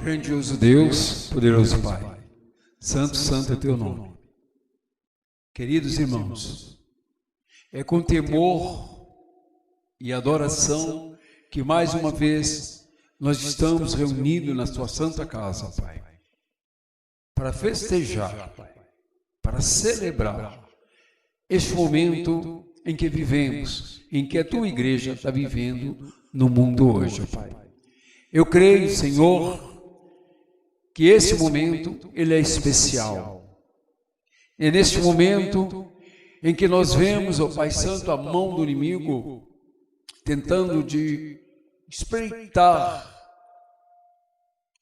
Grandioso Deus, poderoso Pai, santo, santo é teu nome. Queridos irmãos, é com temor e adoração que mais uma vez nós estamos reunidos na tua santa casa, Pai, para festejar, Pai, para celebrar este momento em que vivemos, em que a tua igreja está vivendo no mundo hoje, Pai. Eu creio, Senhor, que esse momento ele é especial. É neste momento em que nós vemos, ó Pai Santo, a mão do inimigo tentando de espreitar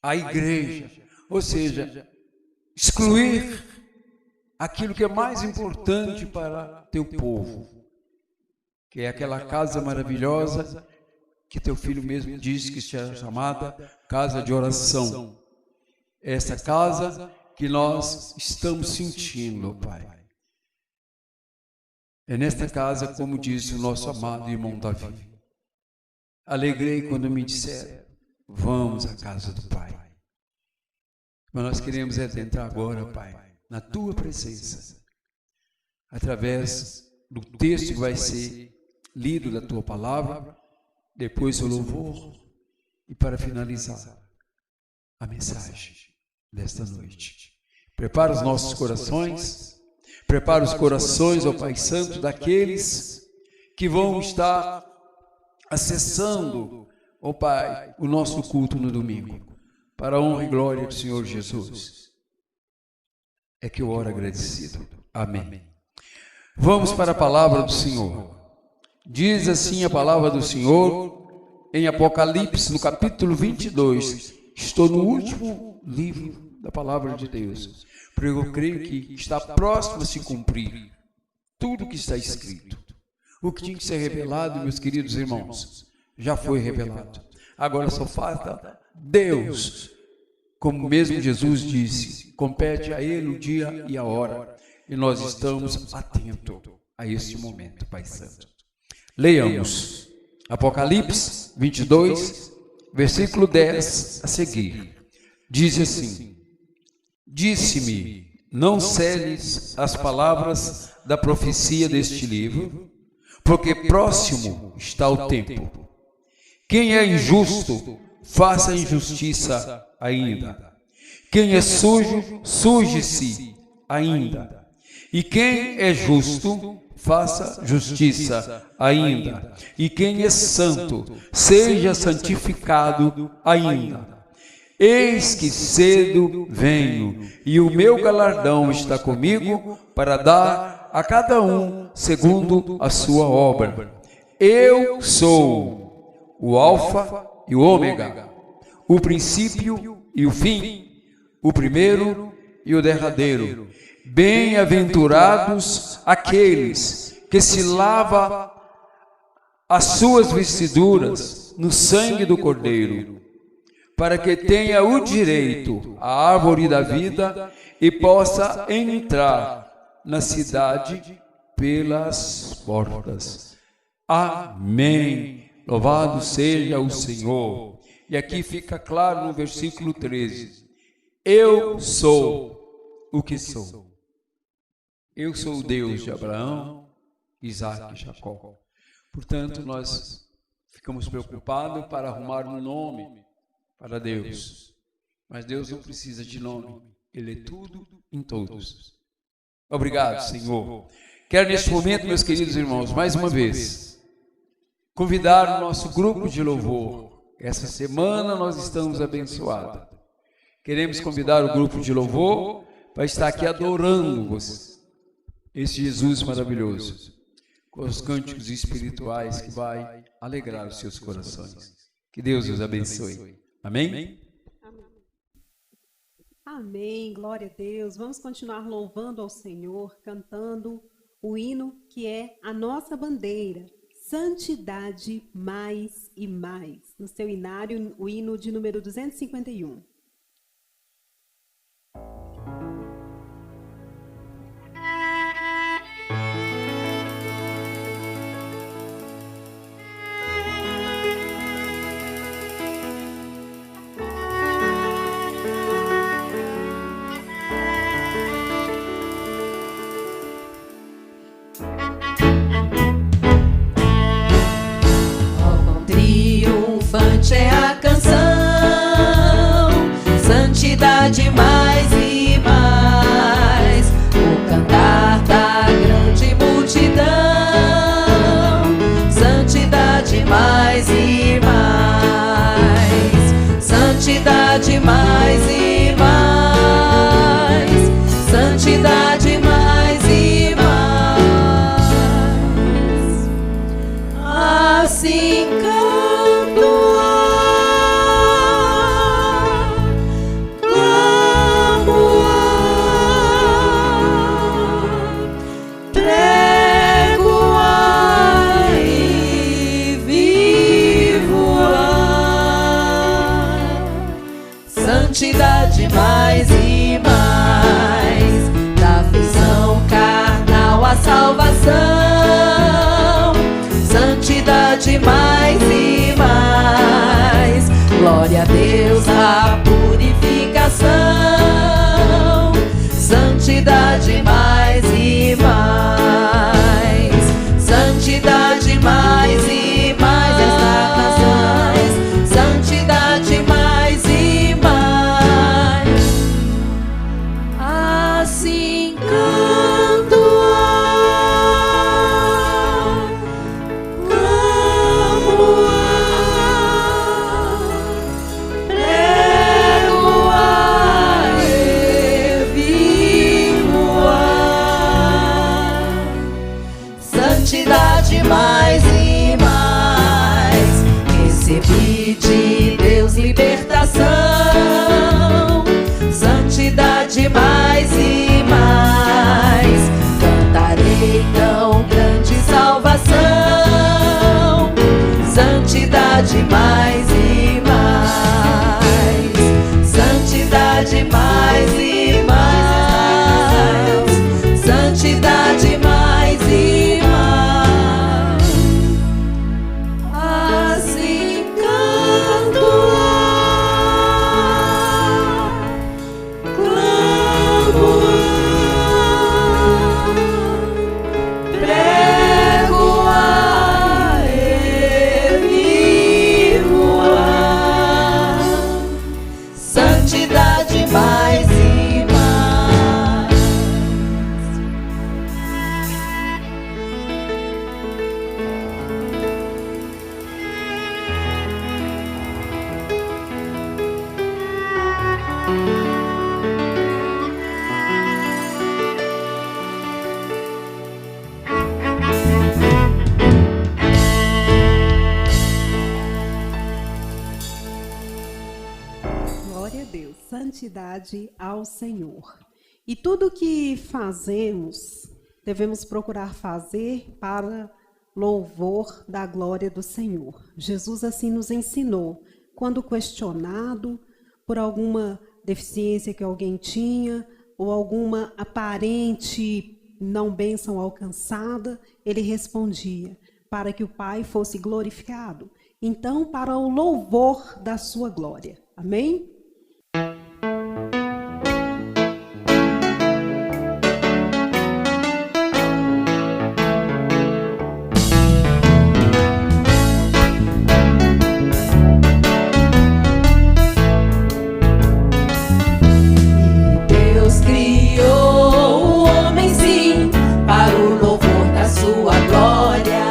a igreja, ou seja, excluir aquilo que é mais importante para teu povo, que é aquela casa maravilhosa que teu filho mesmo disse que será chamada casa de oração. Essa casa que nós estamos sentindo, Pai. É nesta casa, como disse o nosso amado irmão Davi, alegrei quando me disseram, vamos à casa do Pai. Mas nós queremos adentrar agora, Pai, na tua presença, através do texto que vai ser lido da tua palavra, depois o louvor e para finalizar a mensagem desta noite. Prepara os nossos corações, prepara os corações, ó Pai Santo, daqueles que vão estar acessando, ó Pai, o nosso culto no domingo, para a honra e glória do Senhor Jesus. É que eu oro agradecido. Amém. Vamos para a palavra do Senhor. Diz assim a palavra do Senhor em Apocalipse, no capítulo 22. Estou no último livro da palavra de Deus, porque eu creio que está próximo a se cumprir tudo que está escrito. O que tinha que ser revelado, meus queridos irmãos, já foi revelado. Agora só falta Deus, como mesmo Jesus disse, compete a Ele o dia e a hora, e nós estamos atentos a este momento, Pai Santo. Leiamos Apocalipse 22, versículo 10 a seguir. Diz assim: disse-me, não seles as palavras da profecia deste livro, porque próximo está o tempo. Quem é injusto, faça injustiça ainda. Quem é sujo, suje-se ainda. E quem é justo, faça justiça ainda. E quem é santo, seja santificado ainda. Eis que cedo venho, e o meu galardão está comigo para dar a cada um segundo a sua obra. Eu sou o Alfa e o Ômega, o princípio e o fim, o primeiro e o derradeiro. Bem-aventurados aqueles que se lavam as suas vestiduras no sangue do Cordeiro, para que tenha o direito à árvore da vida e possa entrar na cidade pelas portas. Amém. Louvado seja o Senhor. E aqui fica claro no versículo 13. Eu sou o que sou. Eu sou o Deus de Abraão, Isaac e Jacó. Portanto, nós ficamos preocupados para arrumar um nome para Deus, mas Deus não precisa de nome, Ele é tudo em todos. Obrigado, Senhor. Quero neste momento, meus queridos irmãos, mais uma vez, convidar o nosso grupo de louvor. Essa semana nós estamos abençoados. Queremos convidar o grupo de louvor para estar aqui adorando você, esse Jesus maravilhoso, com os cânticos espirituais que vai alegrar os seus corações. Que Deus os abençoe. Amém? Amém, glória a Deus. Vamos continuar louvando ao Senhor, cantando o hino que é a nossa bandeira, Santidade Mais e Mais. No seu inário, o hino de número 251. santidade mais e mais. Recebi de Deus libertação, santidade mais e mais. Cantarei tão grande salvação, santidade mais e mais. Santidade mais e mais. Santidade mais e mais. Assim canto, clamo, prego a vivo santidade mais e mais. Glória a Deus, santidade ao Senhor. E tudo que fazemos, devemos procurar fazer para louvor da glória do Senhor. Jesus assim nos ensinou, quando questionado por alguma deficiência que alguém tinha, ou alguma aparente não bênção alcançada, ele respondia, para que o Pai fosse glorificado. Então, para o louvor da sua glória. Amém? Deus criou o homem sim, para o louvor da sua glória.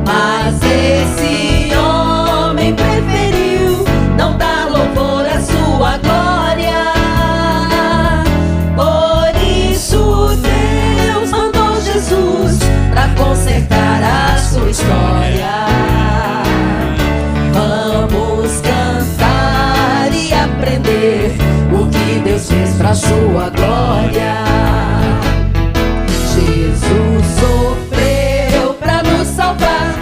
Mas esse homem preferiu não dar louvor à sua glória. Por isso Deus mandou Jesus para consertar a sua história. Vamos cantar e aprender o que Deus fez para sua glória. Jesus sofreu para nos salvar,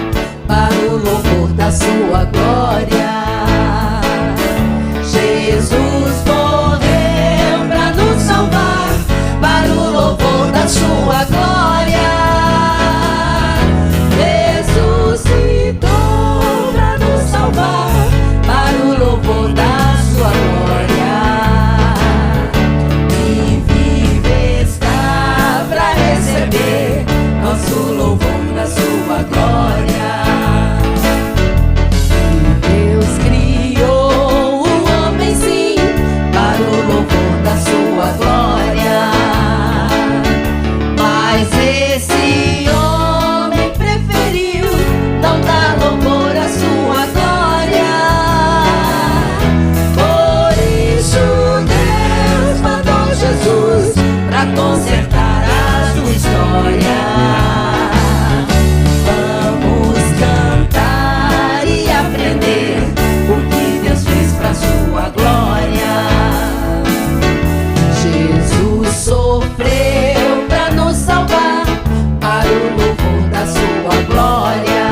para o louvor da sua glória. Jesus morreu para nos salvar, para o louvor da sua glória. Ressuscitou para nos salvar, para o louvor da sua glória. E vive está para receber nosso louvor da sua glória. Deus criou o homem sim, para o louvor da sua glória. Mas esse homem preferiu não dar louvor à sua glória. Por isso Deus mandou Jesus para consertar a sua história. Vamos cantar e aprender o que Deus fez para sua glória. Jesus sofreu para nos salvar, para o louvor da sua glória.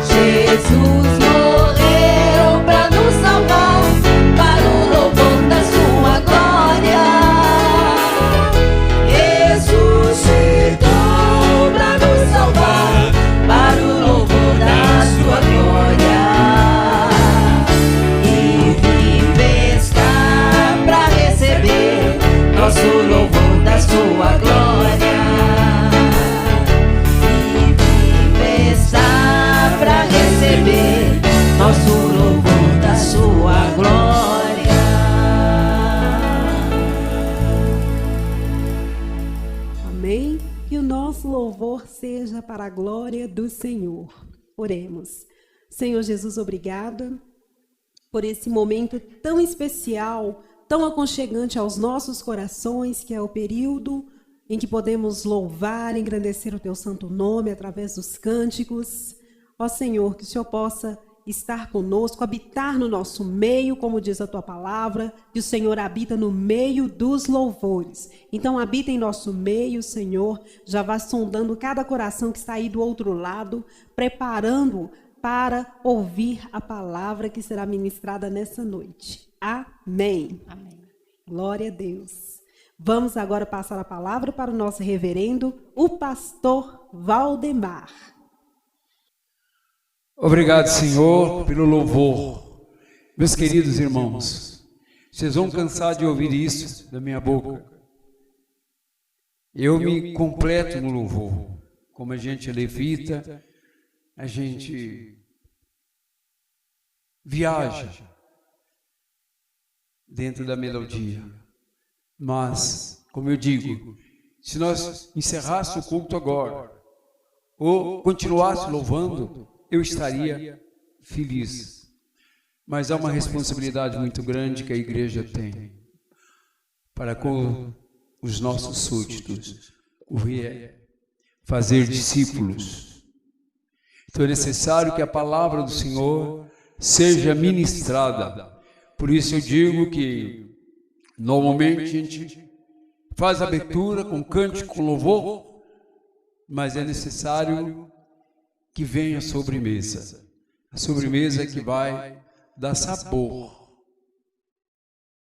Jesus morreu para nos salvar, para o louvor da sua glória. Ressuscitou para nos salvar, para o louvor da sua glória. E vive está para receber nosso louvor da sua glória. E vive está para receber nosso louvor da sua glória. Amém? Que o nosso louvor seja para a glória do Senhor. Oremos. Senhor Jesus, obrigada por esse momento tão especial, tão aconchegante aos nossos corações, que é o período em que podemos louvar, engrandecer o teu santo nome através dos cânticos. Ó Senhor, que o Senhor possa estar conosco, habitar no nosso meio, como diz a tua palavra, que o Senhor habita no meio dos louvores. Então habita em nosso meio, Senhor, já vá sondando cada coração que está aí do outro lado, preparando-o para ouvir a palavra que será ministrada nessa noite. Amém. Amém. Glória a Deus. Vamos agora passar a palavra para o nosso reverendo, o pastor Valdemar. Obrigado, Senhor, pelo louvor. Meus queridos irmãos, vocês vão cansar de ouvir isso da minha boca. Eu me completo no louvor. Como a gente levita, a gente viaja dentro da melodia. Mas, como eu digo, se nós encerrássemos o culto agora, ou continuasse louvando, eu estaria feliz. Mas há uma responsabilidade muito grande que a igreja tem para com os nossos súditos, fazer discípulos. Então é necessário que a palavra do Senhor seja ministrada. Por isso eu digo que normalmente a gente faz a abertura com cântico, com louvor, mas é necessário que venha a sobremesa. A sobremesa é que vai dar sabor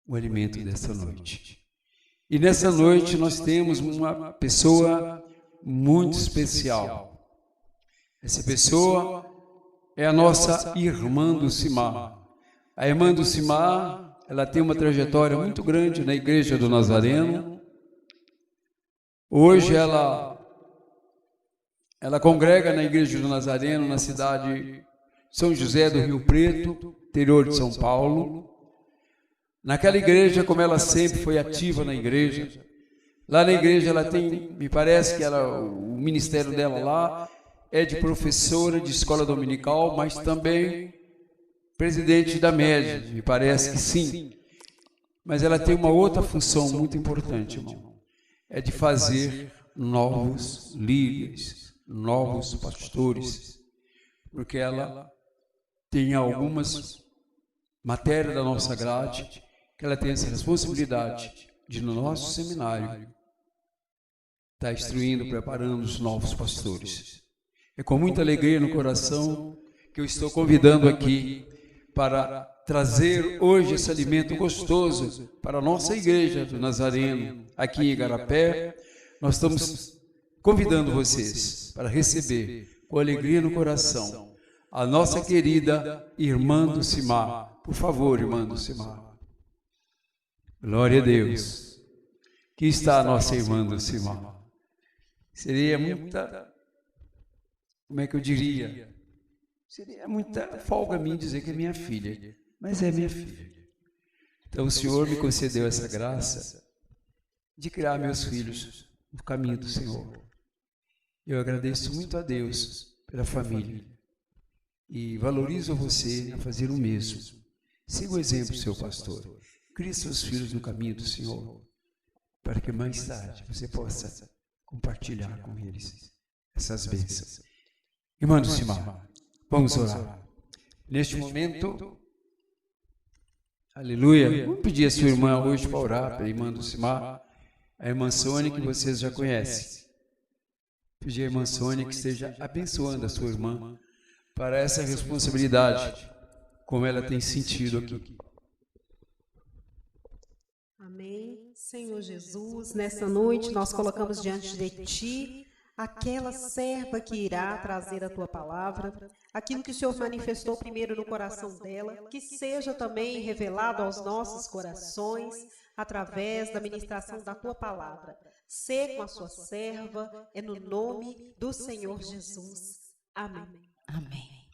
ao alimento dessa noite. E nessa noite nós temos uma pessoa muito especial. Essa pessoa é a nossa irmã Dulcimar. A irmã Dulcimar, ela tem uma trajetória muito grande na Igreja do Nazareno. Hoje ela congrega na Igreja do Nazareno, na cidade de São José do Rio Preto, interior de São Paulo. Naquela igreja, como ela sempre foi ativa na igreja, lá na igreja ela tem, me parece que o ministério dela lá é de professora de escola dominical, mas também presidente da média, me parece que sim. Mas ela tem uma outra função muito importante, irmão, é de fazer novos líderes, novos pastores, porque ela tem algumas matérias da nossa grade que ela tem essa responsabilidade de, no nosso seminário, estar instruindo, preparando os novos pastores. É com muita alegria no coração que eu estou convidando aqui para trazer hoje esse alimento gostoso para a nossa Igreja do Nazareno, aqui em Igarapé. Nós estamos convidando vocês para receber com alegria no coração a nossa querida irmã Dulcimar. Por favor, irmã Dulcimar. Glória a Deus. Aqui está a nossa irmã Dulcimar. Seria muita, como é que eu diria? Seria muita folga a mim dizer que é minha filha, mas é minha filha. Então o Senhor me concedeu essa graça de criar meus filhos no caminho do Senhor. Eu agradeço muito a Deus pela família e valorizo você a fazer o mesmo. Siga o exemplo, seu pastor. Crie seus filhos no caminho do Senhor, para que mais tarde você possa compartilhar com eles essas bênçãos. Irmã Dulcimar, vamos orar. Neste momento, aleluia, vamos pedir a sua irmã hoje para orar, pela irmã Dulcimar, a irmã Sônia, que vocês já conhecem. Pedir à irmã Sônia que esteja abençoando a sua irmã para essa responsabilidade, como ela tem sentido aqui. Amém. Senhor Jesus, nessa noite nós colocamos diante de Ti aquela serva que irá trazer a Tua palavra, aquilo que o Senhor manifestou primeiro no coração dela, que seja também revelado aos nossos corações através da ministração da Tua palavra. Sê com a sua serva, é no nome do Senhor Jesus. Amém. Amém.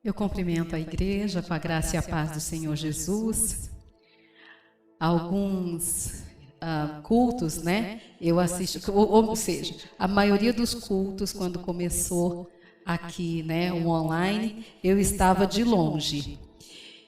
Eu cumprimento a igreja com a graça e a paz do Senhor Jesus. Alguns cultos, né? Eu assisto, ou seja, a maioria dos cultos, quando começou aqui, né, o online, eu estava de longe.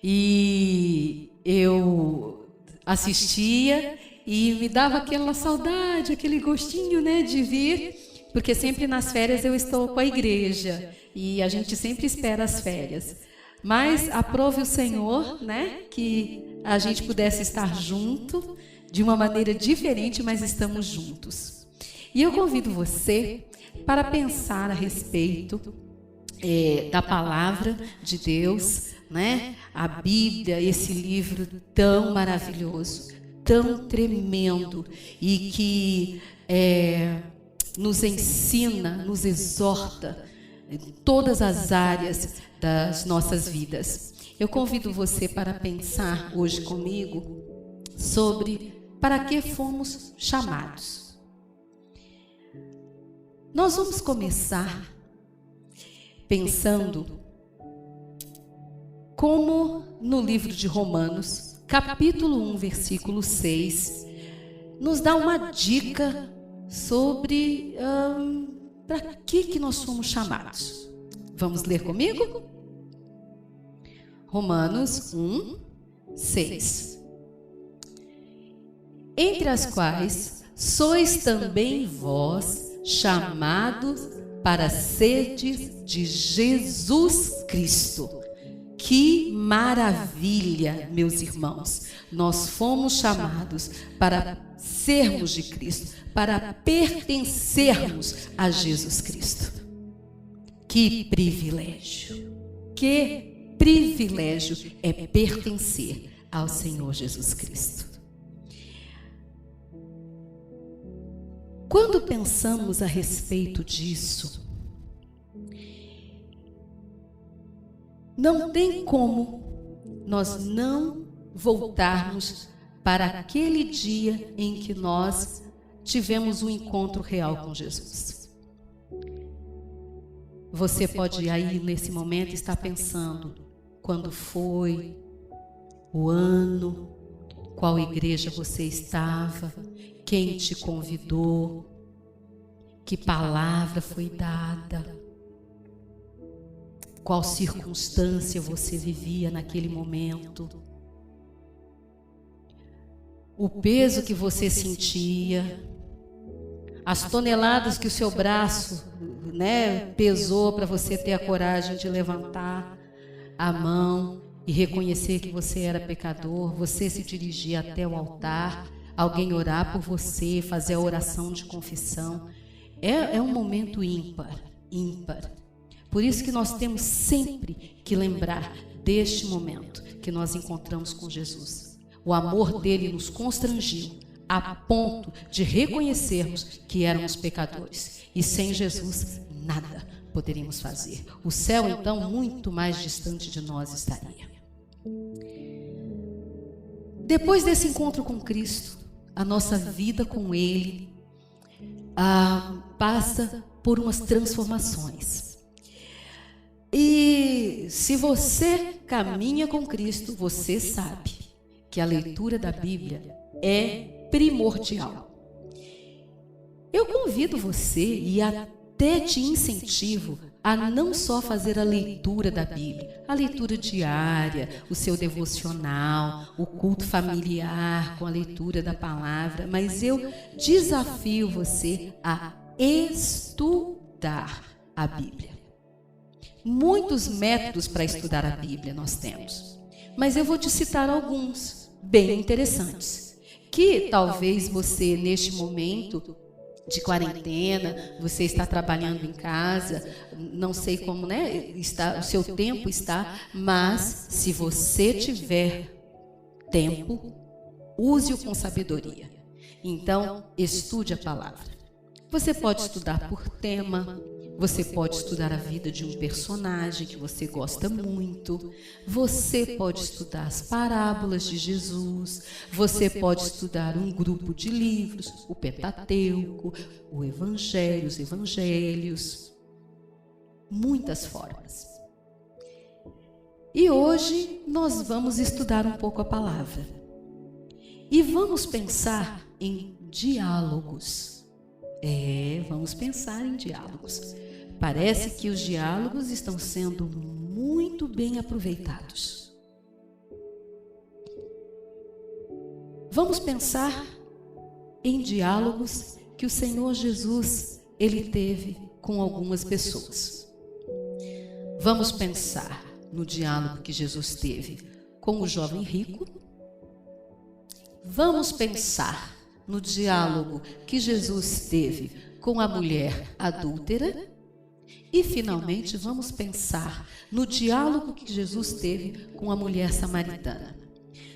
E eu assistia e me dava aquela saudade, aquele gostinho, né, de vir, porque sempre nas férias eu estou com a igreja e a gente sempre espera as férias. Mas aprove o Senhor, né, que a gente pudesse estar junto de uma maneira diferente, mas estamos juntos. E eu convido você para pensar a respeito da palavra de Deus, né? A Bíblia, esse livro tão maravilhoso, tão tremendo e que nos ensina, nos exorta em todas as áreas das nossas vidas. Eu convido você para pensar hoje comigo sobre para que fomos chamados. Nós vamos começar pensando como no livro de Romanos, capítulo 1, versículo 6, nos dá uma dica sobre para que nós somos chamados. Vamos ler comigo? Romanos 1, 6. Entre as quais sois também vós chamados para serdes de Jesus Cristo. Que maravilha, meus irmãos! Nós fomos chamados para sermos de Cristo, para pertencermos a Jesus Cristo. Que privilégio! Que privilégio é pertencer ao Senhor Jesus Cristo. Quando pensamos a respeito disso, não tem como nós não voltarmos para aquele dia em que nós tivemos um encontro real com Jesus. Você pode aí nesse momento estar pensando quando foi, o ano, qual igreja você estava, quem te convidou, que palavra foi dada, qual circunstância você vivia naquele momento, o peso que você sentia, as toneladas que o seu braço, né, pesou para você ter a coragem de levantar a mão e reconhecer que você era pecador, você se dirigir até o altar, alguém orar por você, fazer a oração de confissão. É um momento ímpar. Por isso que nós temos sempre que lembrar deste momento que nós encontramos com Jesus. O amor dele nos constrangiu a ponto de reconhecermos que éramos pecadores. E sem Jesus, nada poderíamos fazer. O céu, então, muito mais distante de nós estaria. Depois desse encontro com Cristo, a nossa vida com Ele passa por umas transformações. E se você caminha com Cristo, você sabe que a leitura da Bíblia é primordial. Eu convido você e até te incentivo a não só fazer a leitura da Bíblia, a leitura diária, o seu devocional, o culto familiar com a leitura da palavra, mas eu desafio você a estudar a Bíblia. Muitos métodos para estudar a Bíblia nós temos, mas eu vou te citar alguns bem interessantes, que talvez você neste momento de quarentena, você está trabalhando em casa, não sei como, né, o seu tempo está, mas se você tiver tempo, use-o com sabedoria. Então, estude a palavra. Você pode estudar por tema, você pode estudar a vida de um personagem que você gosta muito, você pode estudar as parábolas de Jesus, você pode estudar um grupo de livros, o Pentateuco, o Evangelho, os Evangelhos, muitas formas. E hoje nós vamos estudar um pouco a palavra e vamos pensar em diálogos. Vamos pensar em diálogos. Parece que os diálogos estão sendo muito bem aproveitados. vamos pensar em diálogos que o Senhor Jesus, ele teve com algumas pessoas. Vamos pensar no diálogo que Jesus teve com o jovem rico. Vamos pensar no diálogo que Jesus teve com a mulher adúltera. E, finalmente, vamos pensar no diálogo que Jesus teve com a mulher samaritana.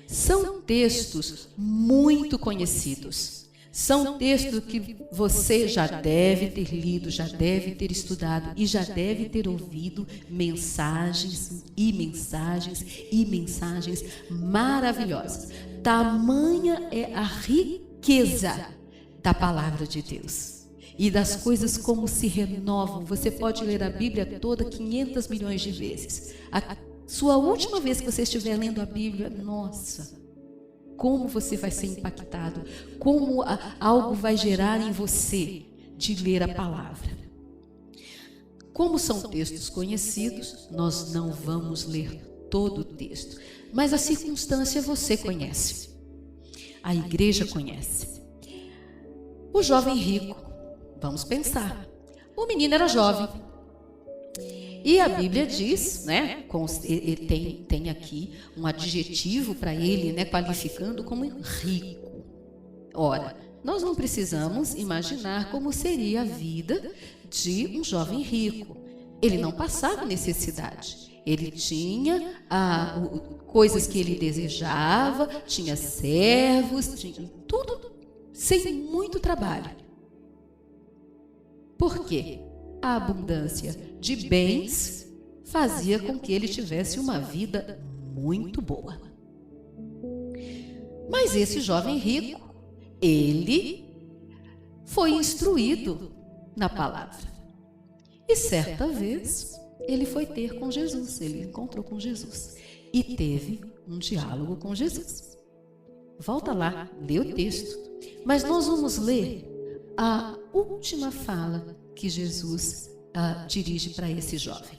São textos muito conhecidos. São textos que você já deve ter lido, já deve ter estudado e já deve ter ouvido mensagens e mensagens e mensagens maravilhosas. Tamanha é a riqueza da palavra de Deus. E das coisas como se renovam. Você pode ler a Bíblia toda 500 milhões de vezes. A sua última vez que você estiver lendo a Bíblia, nossa, como você vai ser impactado, como algo vai gerar em você de ler a palavra. Como são textos conhecidos, nós não vamos ler todo o texto, mas a circunstância você conhece, a igreja conhece. O jovem rico, vamos pensar, o menino era jovem. E a Bíblia diz, né, tem aqui um adjetivo para ele, né, qualificando como rico. Ora, nós não precisamos imaginar como seria a vida de um jovem rico. Ele não passava necessidade. Ele tinha coisas que ele desejava, tinha servos, tinha tudo sem muito trabalho. Por quê? A abundância de bens fazia com que ele tivesse uma vida muito boa. Mas esse jovem rico, ele foi instruído na palavra. E certa vez, ele foi ter com Jesus, ele encontrou com Jesus e teve um diálogo com Jesus. Volta lá, lê o texto. Mas nós vamos ler a última fala que Jesus dirige para esse jovem.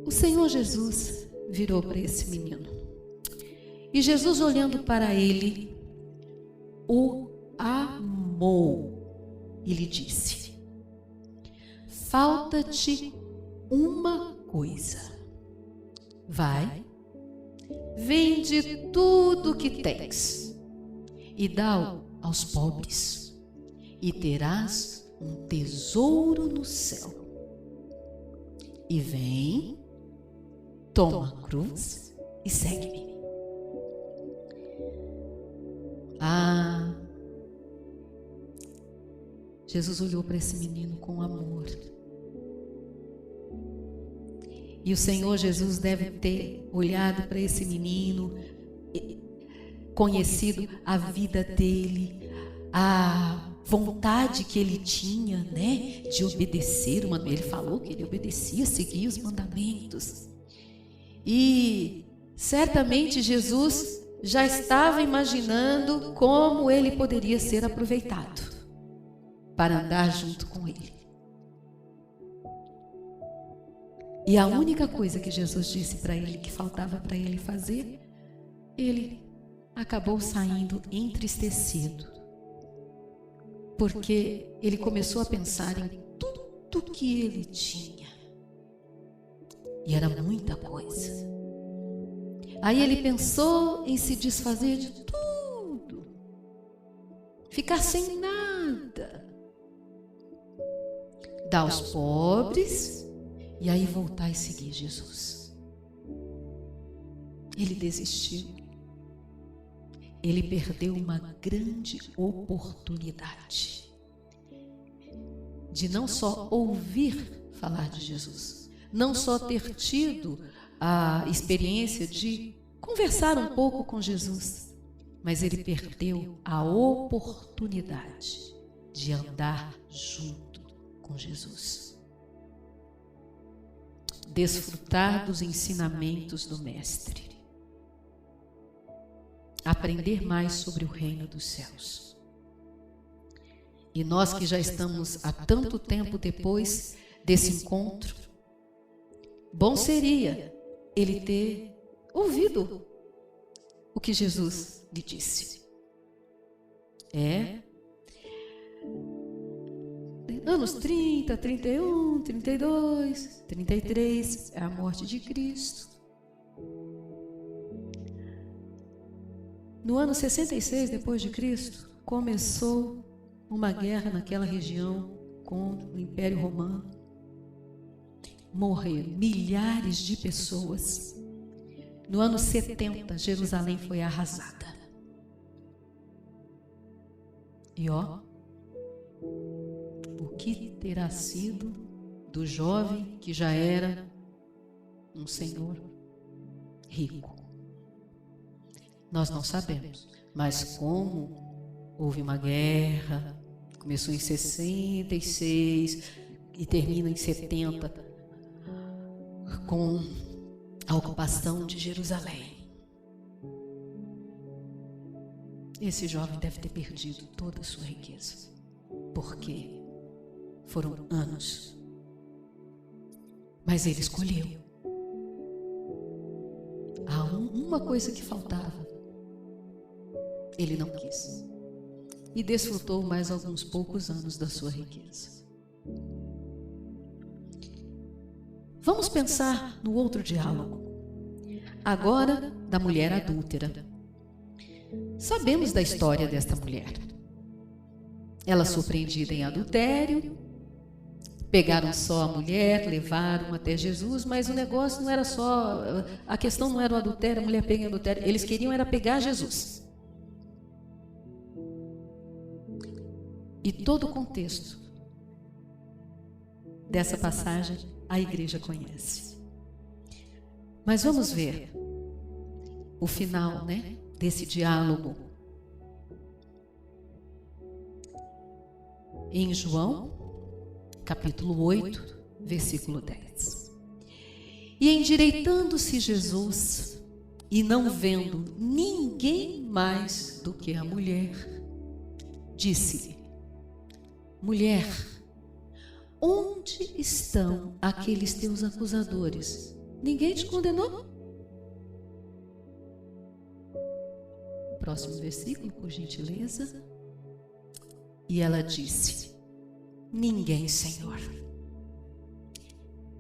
O Senhor Jesus virou para esse menino. E Jesus, olhando para ele, o amou e lhe disse: falta-te uma coisa. Vai, vende tudo o que tens e dá aos pobres, e terás um tesouro no céu. E vem, toma a cruz e segue-me. Jesus olhou para esse menino com amor. E o Senhor Jesus deve ter olhado para esse menino, conhecido a vida dele, a vontade que ele tinha, né, de obedecer. Ele falou que ele obedecia, seguia os mandamentos. E certamente Jesus já estava imaginando como ele poderia ser aproveitado para andar junto com ele. E a única coisa que Jesus disse para ele que faltava para ele fazer, ele acabou saindo entristecido, porque ele começou a pensar em tudo que ele tinha. E era muita coisa. Aí ele pensou em se desfazer de tudo, ficar sem nada, dar aos pobres e aí voltar e seguir Jesus. Ele desistiu. Ele perdeu uma grande oportunidade de não só ouvir falar de Jesus, não só ter tido a experiência de conversar um pouco com Jesus, mas ele perdeu a oportunidade de andar junto com Jesus, desfrutar dos ensinamentos do Mestre, aprender mais sobre o reino dos céus. E nós que já estamos há tanto tempo depois desse encontro, bom seria ele ter ouvido o que Jesus lhe disse. Anos 30, 31, 32, 33, é a morte de Cristo. No ano 66 depois de Cristo, começou uma guerra naquela região contra o Império Romano. Morreram milhares de pessoas. No ano 70, Jerusalém foi arrasada. E o que terá sido do jovem que já era um senhor rico? Nós não sabemos, mas como houve uma guerra, começou em 66 e termina em 70, com a ocupação de Jerusalém. Esse jovem deve ter perdido toda a sua riqueza, porque foram anos. Mas ele escolheu. Há uma coisa que faltava. Ele não quis. E desfrutou mais alguns poucos anos da sua riqueza. Vamos pensar no outro diálogo. Agora, da mulher adúltera. Sabemos da história desta mulher. Ela surpreendida em adultério, pegaram só a mulher, levaram até Jesus, mas o negócio não era só, a questão não era o adultério, a mulher pega em adultério, eles queriam era pegar Jesus. E todo o contexto dessa passagem a igreja conhece. Mas vamos ver o final, desse diálogo. Em João, capítulo 8, versículo 10. E endireitando-se Jesus, e não vendo ninguém mais do que a mulher, disse-lhe: Mulher, onde estão aqueles teus acusadores? Ninguém te condenou? Próximo versículo, por gentileza. E ela disse: Ninguém, Senhor.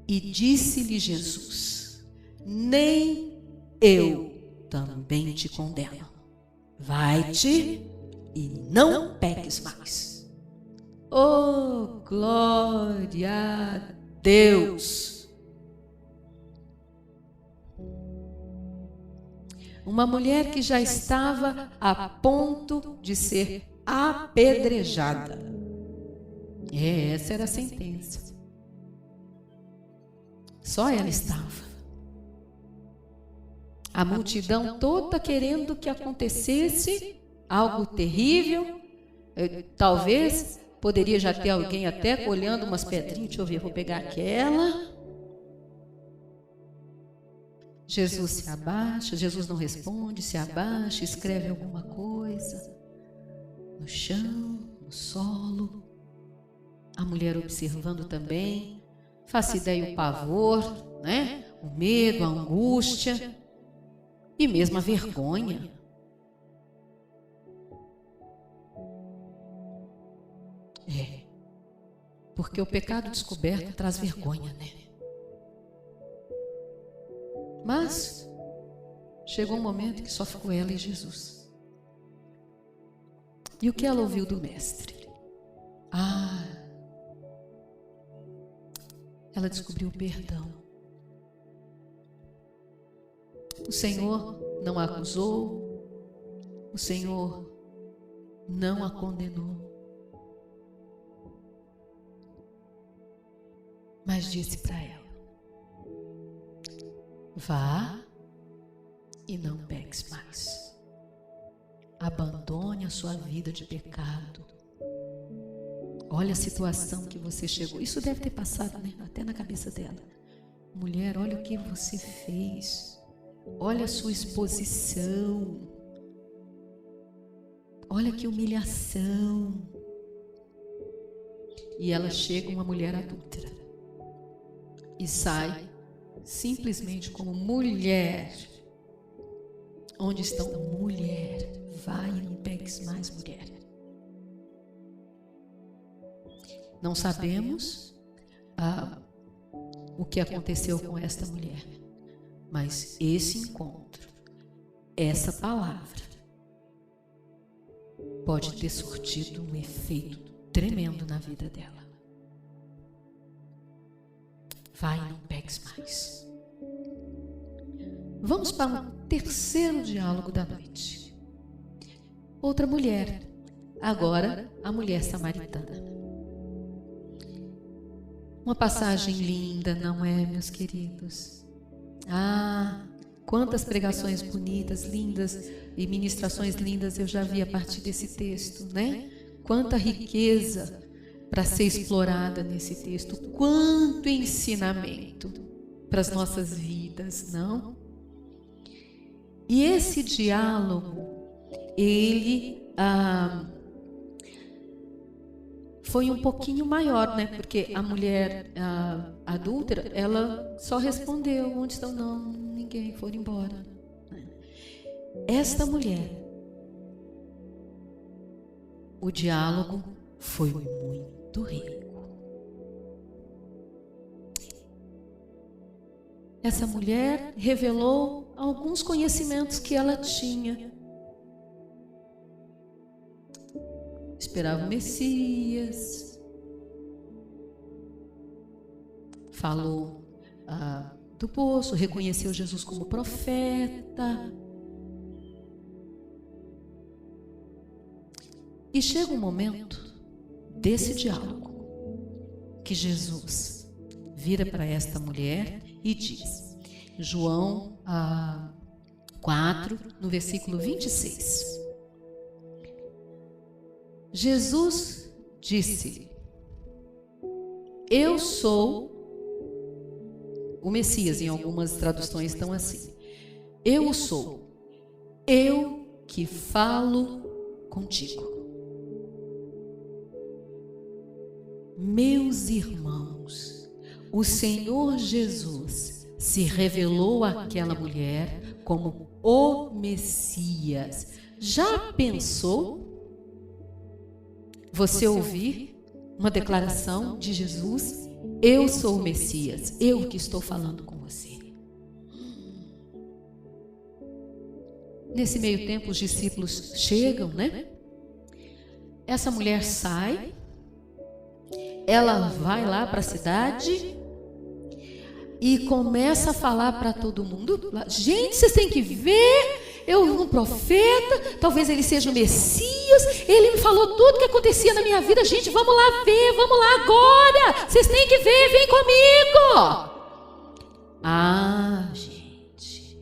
E disse-lhe Jesus: Nem eu também te condeno. Vai-te e não peques mais. Oh, glória a Deus! Uma mulher que já estava a ponto de ser apedrejada. Essa era a sentença. Só ela estava. A multidão toda querendo que acontecesse algo terrível. Talvez poderia já ter alguém até olhando umas pedrinhas. Deixa eu ver, vou pegar aquela. Jesus se abaixa, Jesus não responde, se abaixa, escreve alguma coisa no chão, no solo. A mulher observando também, faça ideia o pavor, o medo, a angústia e mesmo a vergonha. Porque o pecado descoberto traz vergonha, Mas chegou um momento que só ficou ela e Jesus. E o que ela ouviu do mestre? Ela descobriu o perdão. O Senhor não a acusou, o Senhor não a condenou, mas disse para ela: vá e não peques mais. Abandone a sua vida de pecado. Olha a situação que você chegou. Isso deve ter passado, até na cabeça dela. Mulher, olha o que você fez. Olha a sua exposição. Olha que humilhação. E ela chega uma mulher adúltera e sai simplesmente como mulher Onde estão? Mulher, vai e não pegues mais mulher. Não sabemos o que aconteceu com esta mulher, mas esse encontro, essa palavra, pode ter surtido um efeito tremendo na vida dela. Vai e não pegues mais. Vamos para o terceiro diálogo da noite. Outra mulher, agora a mulher samaritana. Uma passagem linda, não é, meus queridos? Quantas pregações bonitas, lindas e ministrações lindas eu já vi a partir desse texto, né? Quanta riqueza para ser explorada nesse texto, quanto ensinamento para as nossas vidas, não? E esse diálogo, ele foi um pouquinho maior, né? Porque a mulher adúltera, ela só respondeu: onde estão? Não, ninguém, foram embora. Esta mulher, o diálogo foi muito rico. Essa mulher revelou alguns conhecimentos que ela tinha. Esperava o Messias. Falou do poço, reconheceu Jesus como profeta. E chega um momento desse diálogo que Jesus vira para esta mulher e diz, João 4, no versículo 26. Jesus disse-lhe: eu sou o Messias, em algumas traduções estão assim. Eu sou, eu que falo contigo. Meus irmãos, o Senhor Jesus se revelou àquela mulher como o Messias. Já pensou você ouvir uma declaração de Jesus? Eu sou o Messias, eu que estou falando com você. Nesse meio tempo os discípulos chegam, né? Essa mulher sai, ela vai lá para a cidade e começa a falar para todo mundo. Gente, vocês têm que ver, um profeta, talvez ele seja o Messias, ele me falou tudo o que acontecia na minha vida. Gente, vamos lá ver, vamos lá agora, vocês têm que ver, vem comigo. Gente,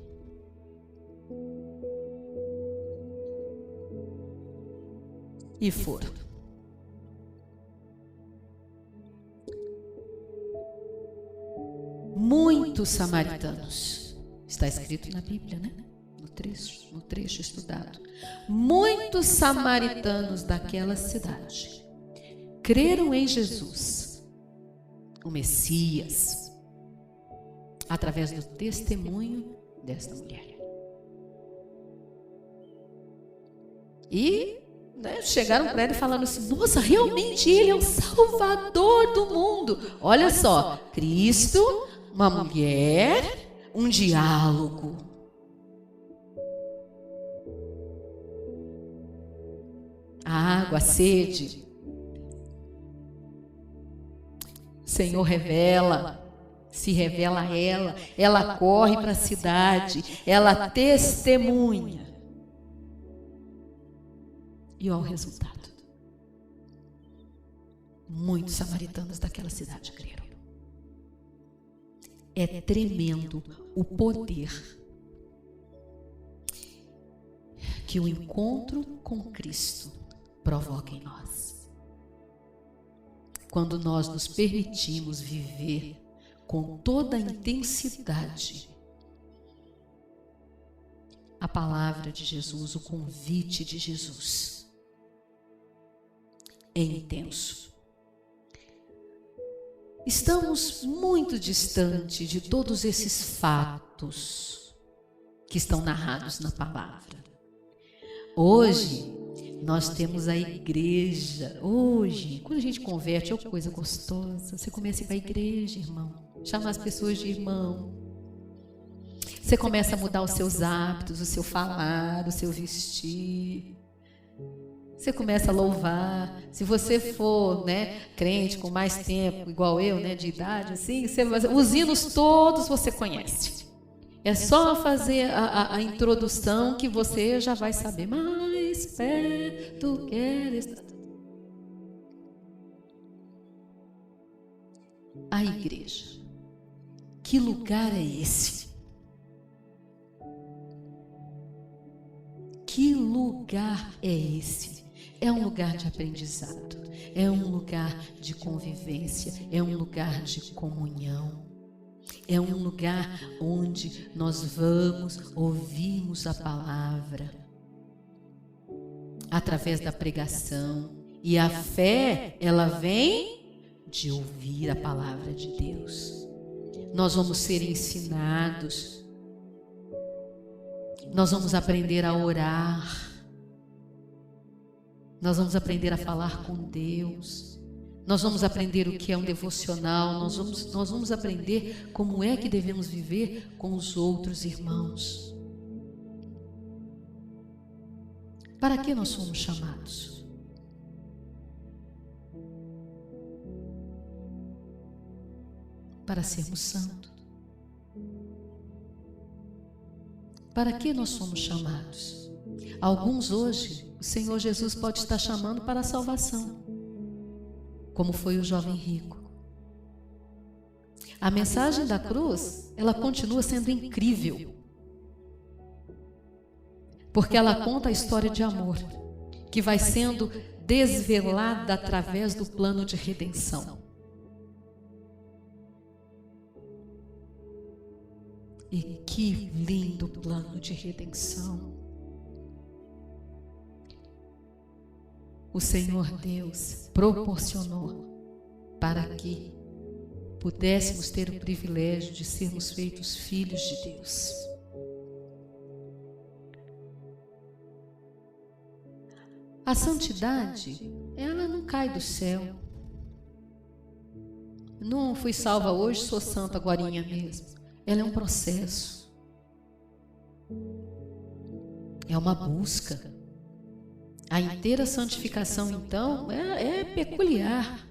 e foram. Muitos samaritanos, está escrito na Bíblia, né? No trecho estudado. Muitos samaritanos daquela cidade creram em Jesus, o Messias, através do testemunho desta mulher. E chegaram para ele falando assim: nossa, realmente ele é o Salvador do mundo. Olha só, Cristo, uma mulher, um diálogo. A água, a sede. O Senhor se revela a ela, ela corre para a cidade, ela testemunha. E olha o resultado. Muitos samaritanos daquela cidade creram. É tremendo o poder que o encontro com Cristo provoca em nós. Quando nós nos permitimos viver com toda a intensidade a palavra de Jesus, o convite de Jesus, é intenso. Estamos muito distante de todos esses fatos que estão narrados na palavra. Hoje, nós temos a igreja. Hoje, quando a gente converte, é uma coisa gostosa. Você começa a ir para a igreja, irmão. Chamar as pessoas de irmão. Você começa a mudar os seus hábitos, o seu falar, o seu vestir. Você começa a louvar. Se você for, crente com mais tempo, igual eu, de idade, assim, os hinos todos você conhece. É só fazer a introdução que você já vai saber. Mais perto quero estar. A igreja. Que lugar é esse? Que lugar é esse? É um lugar de aprendizado, é um lugar de convivência, é um lugar de comunhão, é um lugar onde nós vamos ouvirmos a palavra através da pregação. E a fé, ela vem de ouvir a palavra de Deus. Nós vamos ser ensinados, nós vamos aprender a orar. Nós vamos aprender a falar com Deus. Nós vamos aprender o que é um devocional. Nós vamos aprender como é que devemos viver com os outros irmãos. Para que nós somos chamados? Para sermos santos. Para que nós somos chamados? Alguns hoje, o Senhor Jesus pode estar chamando para a salvação, como foi o jovem rico. A mensagem da cruz, ela continua sendo incrível, porque ela conta a história de amor, que vai sendo desvelada através do plano de redenção. E que lindo plano de redenção! O Senhor Deus proporcionou para que pudéssemos ter o privilégio de sermos feitos filhos de Deus. A santidade, ela não cai do céu. Não fui salva hoje, sou santa agorinha mesmo. Ela é um processo. É uma busca. A inteira santificação, então, é peculiar.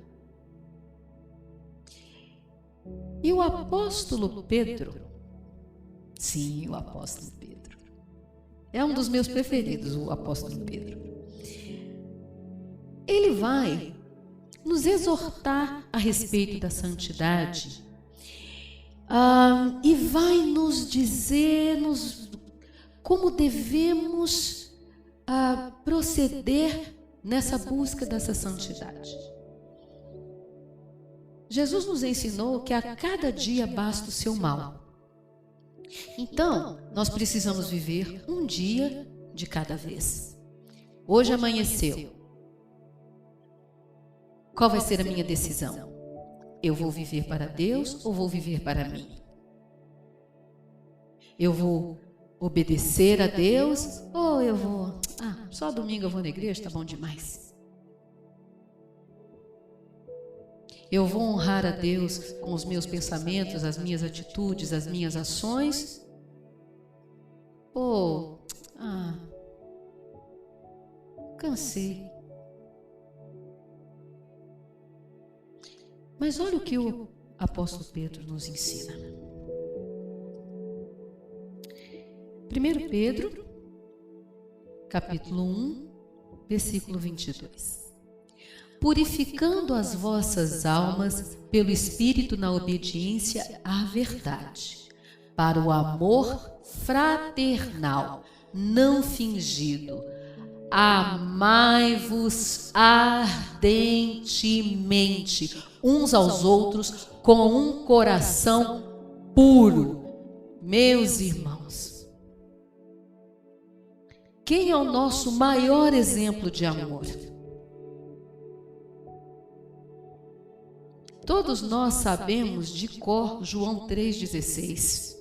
E o apóstolo Pedro, sim, o apóstolo Pedro, é um dos meus preferidos, o apóstolo Pedro. Ele vai nos exortar a respeito da santidade e vai nos dizer como devemos proceder nessa busca dessa santidade. Jesus nos ensinou que a cada dia basta o seu mal. Então, nós precisamos viver um dia de cada vez. Hoje amanheceu. Qual vai ser a minha decisão? Eu vou viver para Deus ou vou viver para mim? Eu vou obedecer a Deus ou eu vou... só domingo eu vou na igreja, tá bom demais. Eu vou honrar a Deus com os meus pensamentos, as minhas atitudes, as minhas ações? Ou... cansei. Mas olha o que o apóstolo Pedro nos ensina. 1 Pedro, capítulo 1, versículo 22. Purificando as vossas almas pelo Espírito na obediência à verdade, para o amor fraternal, não fingido. Amai-vos ardentemente uns aos outros com um coração puro. Meus irmãos, quem é o nosso maior exemplo de amor? Todos nós sabemos de cor João 3,16.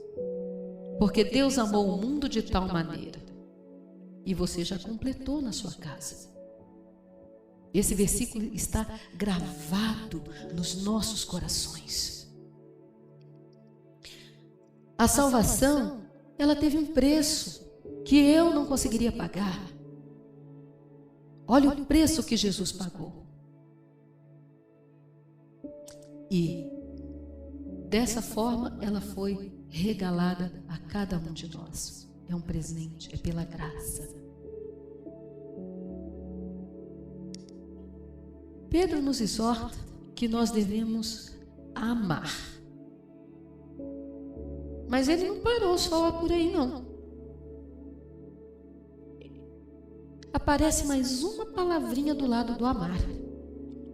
Porque Deus amou o mundo de tal maneira. E você já completou na sua casa. Esse versículo está gravado nos nossos corações. A salvação, ela teve um preço que eu não conseguiria pagar. Olha o preço que Jesus pagou. E dessa forma ela foi regalada a cada um de nós. É um presente, é pela graça. Pedro nos exorta que nós devemos amar. Mas ele não parou só por aí, não. Aparece mais uma palavrinha do lado do amar.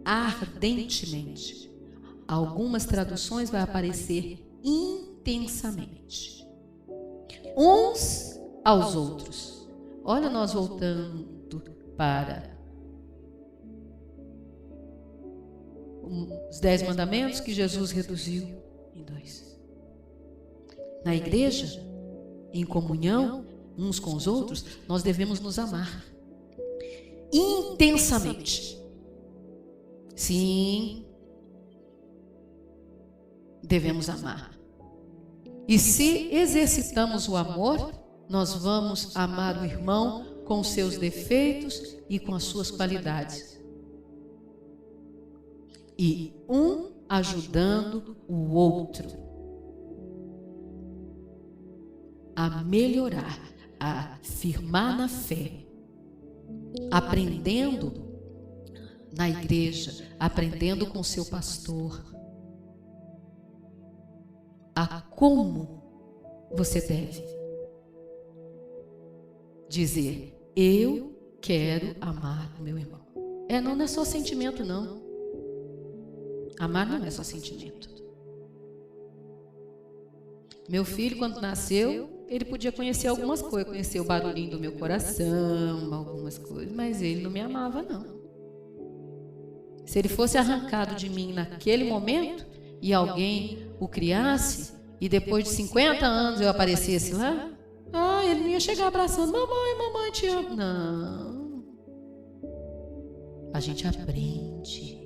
Ardentemente. Algumas traduções vai aparecer intensamente. Uns aos outros. Olha nós voltando para os 10 mandamentos que Jesus reduziu em 2. Na igreja, em comunhão uns com os outros, nós devemos nos amar intensamente. Sim, devemos amar. E se exercitamos o amor, nós vamos amar o irmão com os seus defeitos e com as suas qualidades. E um ajudando o outro a melhorar, a firmar na fé, aprendendo na igreja, aprendendo com seu pastor, a como você deve dizer: eu quero amar o meu irmão. Não é só sentimento, não. Amar não é só sentimento. Meu filho, quando nasceu, ele podia conhecer algumas coisas, conhecer o barulhinho do meu coração, algumas coisas, mas ele não me amava, não. Se ele fosse arrancado de mim naquele momento e alguém o criasse, e depois de 50 anos eu aparecesse lá, ele não ia chegar abraçando: mamãe, te amo. Não. A gente aprende.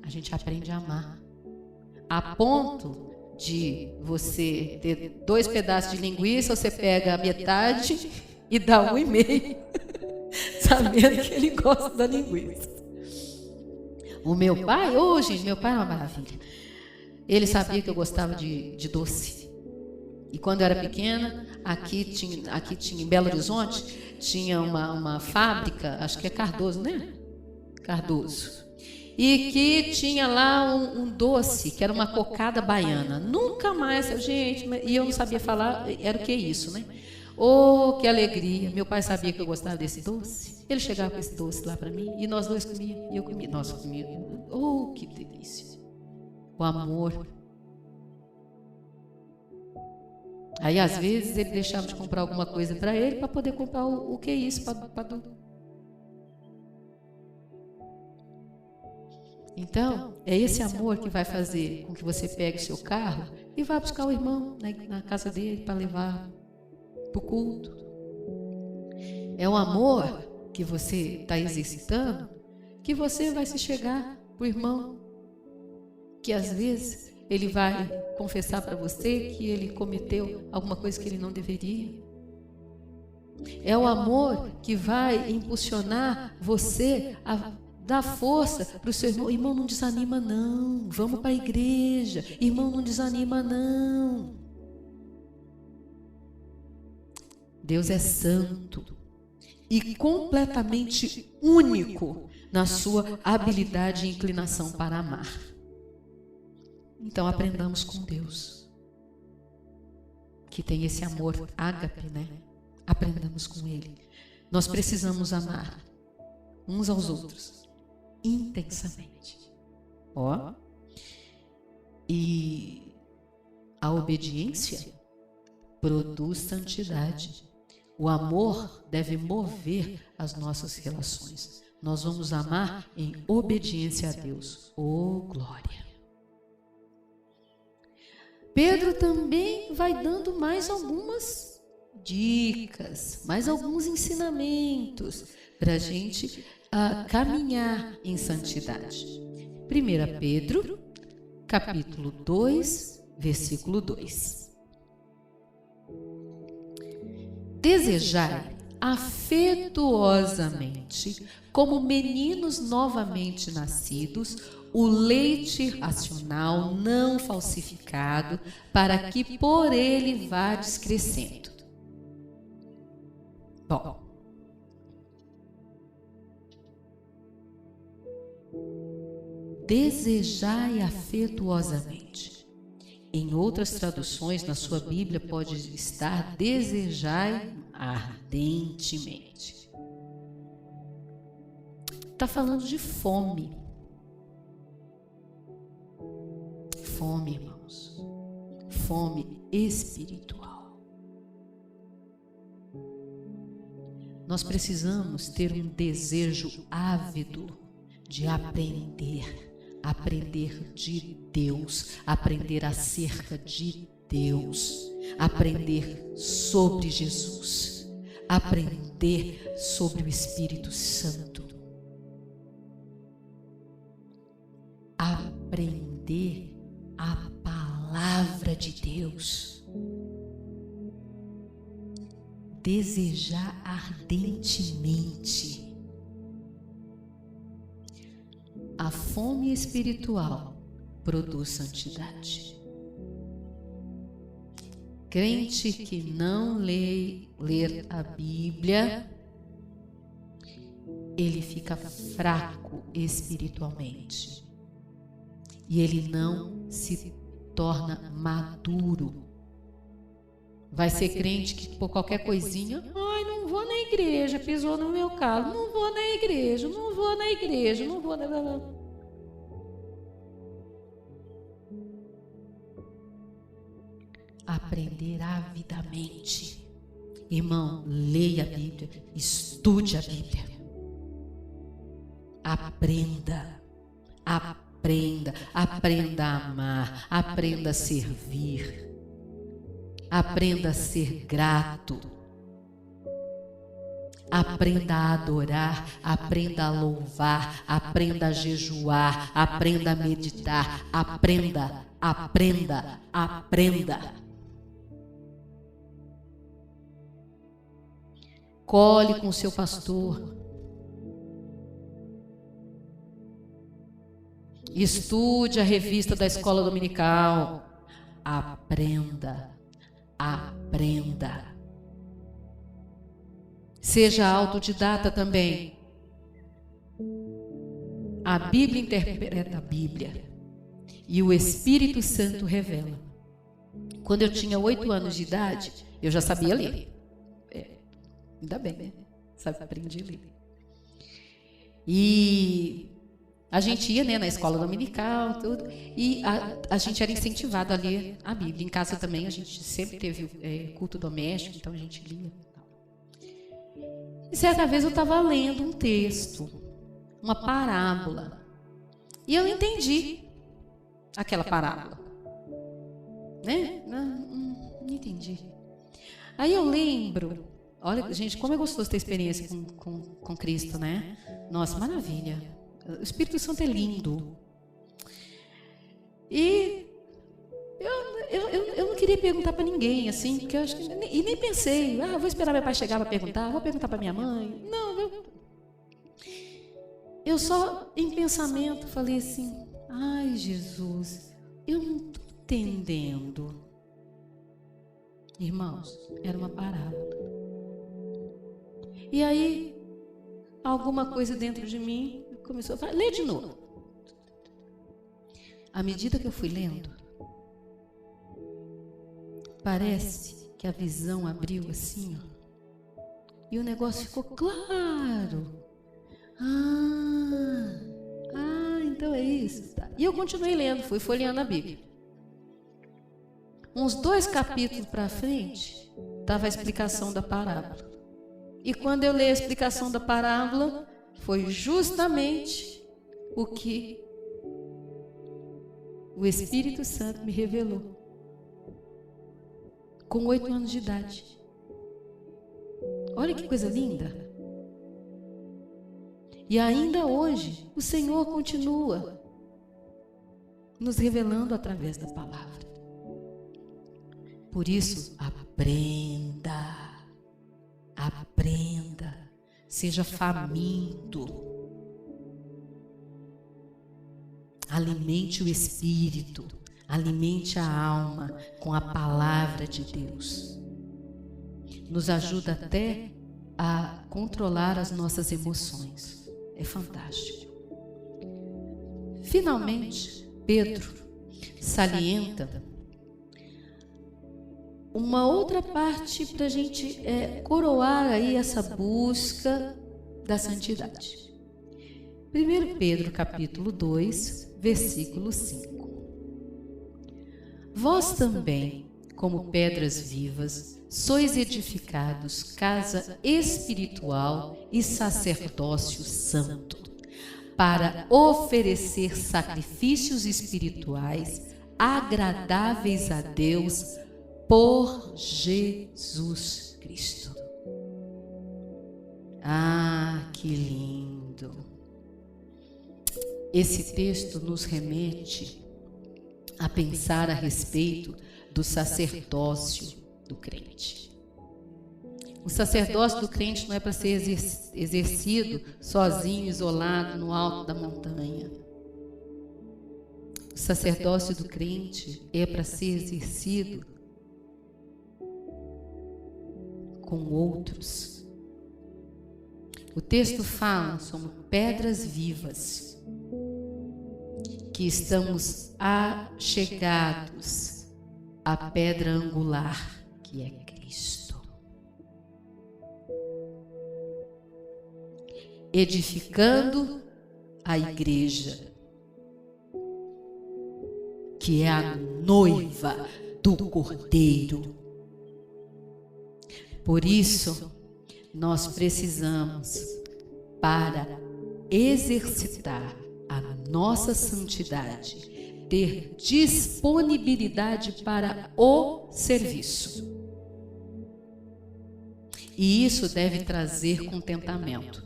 A gente aprende a amar. A ponto de você ter 2 pedaços de linguiça, você pega a metade e dá 1,5, sabendo que ele gosta da linguiça. O meu pai, gente, meu pai é uma maravilha. Ele sabia que eu gostava de doce. E quando eu era pequena, aqui tinha em Belo Horizonte, tinha uma fábrica, acho que é Cardoso, né? Cardoso. E que tinha lá um doce, que era uma cocada baiana. Nunca mais, gente, e eu não sabia falar, era o que é isso, né? Oh, que alegria! Meu pai sabia que eu gostava desse doce. Ele chegava com esse doce lá para mim, e nós dois comíamos, e eu comia. Nós comíamos. Oh, que delícia! O amor. Aí, às vezes, ele deixava de comprar alguma coisa para ele, para poder comprar o que é isso, para Então, é esse amor que vai fazer com que você pegue o seu carro e vá buscar o irmão na casa dele para levar para o culto. É o amor que você está exercitando que você vai se chegar para o irmão, que às vezes ele vai confessar para você que ele cometeu alguma coisa que ele não deveria. É o amor que vai impulsionar você a dar força para o seu irmão. Irmão, não desanima não, vamos para a igreja. Irmão, não desanima não. Deus é santo e completamente único na sua habilidade e inclinação para amar. Então aprendamos com Deus, que tem esse amor ágape, né? Aprendamos com Ele. Nós precisamos amar uns aos outros intensamente. E a obediência produz santidade. O amor deve mover as nossas relações. Nós vamos amar em obediência a Deus. Oh, glória! Pedro também vai dando mais algumas dicas, mais alguns ensinamentos para a gente caminhar em santidade. 1 Pedro, capítulo 2, versículo 2. Desejai afetuosamente, como meninos novamente nascidos, o leite racional não falsificado, para que por ele vades crescendo. Bom, desejai afetuosamente. Em outras traduções, na sua Bíblia, pode estar desejai ardentemente. Está falando de fome. Fome, irmãos. Fome espiritual. Nós precisamos ter um desejo ávido de aprender de Deus, aprender acerca de Deus, aprender sobre Jesus, aprender sobre o Espírito Santo, aprender a palavra de Deus, desejar ardentemente. A fome espiritual produz santidade. Crente que não ler a Bíblia, ele fica fraco espiritualmente. E ele não se torna maduro. Vai ser crente que por qualquer coisinha, ai, não vou na igreja, pisou no meu calo, não vou na igreja, não vou na igreja, não vou na... Aprender avidamente. Irmão, leia a Bíblia, estude a Bíblia. Aprenda a amar, aprenda a servir. Aprenda a ser grato, aprenda a adorar, aprenda a louvar, aprenda a jejuar, aprenda a meditar, aprenda. Cole com o seu pastor, estude a revista da escola dominical, aprenda. Seja autodidata também. A Bíblia interpreta a Bíblia e o Espírito Santo revela. Quando eu tinha 8 anos de idade, eu já sabia ler. Ainda bem, né? Aprendi a ler. E a gente ia, né, na escola dominical, tudo, e a gente era incentivado a ler a Bíblia. Em casa também a gente sempre teve culto doméstico, então a gente lia. E certa vez eu estava lendo um texto, uma parábola, e eu entendi aquela parábola, né? Não entendi. Aí eu lembro, olha, gente, como é gostoso ter experiência com Cristo, né? Nossa, maravilha. O Espírito Santo é lindo. E eu não queria perguntar para ninguém, assim, porque eu acho que, e nem pensei, vou esperar meu pai chegar para perguntar, vou perguntar para minha mãe. Não, eu só, em pensamento, falei assim, ai, Jesus, eu não estou entendendo. Irmãos, era uma parábola. E aí, alguma coisa dentro de mim começou a falar, lê de novo. À medida que eu fui lendo, parece que a visão abriu assim, ó, e o negócio ficou claro. Então é isso. Tá. E eu continuei lendo, fui folheando a Bíblia. Uns 2 capítulos para frente, estava a explicação da parábola. E quando eu leio a explicação da parábola, foi justamente o que o Espírito Santo me revelou. com 8 anos de idade. Olha que coisa linda. E ainda hoje, o Senhor continua nos revelando através da palavra. Por isso, aprenda, seja faminto, alimente o espírito, alimente a alma com a palavra de Deus. Nos ajuda até a controlar as nossas emoções. É fantástico. Finalmente, Pedro salienta uma outra parte para a gente coroar aí essa busca da santidade. 1 Pedro capítulo 2, versículo 5. Vós também, como pedras vivas, sois edificados casa espiritual e sacerdócio santo, para oferecer sacrifícios espirituais agradáveis a Deus por Jesus Cristo. Ah, que lindo! Esse texto nos remete a pensar a respeito do sacerdócio do crente. O sacerdócio do crente não é para ser exercido sozinho, isolado, no alto da montanha. O sacerdócio do crente é para ser exercido com outros. O texto fala sobre pedras vivas, que estamos achegados à pedra angular, que é Cristo. Edificando a igreja, que é a noiva do Cordeiro. Por isso, nós precisamos, para exercitar a nossa santidade, ter disponibilidade para o serviço. E isso deve trazer contentamento.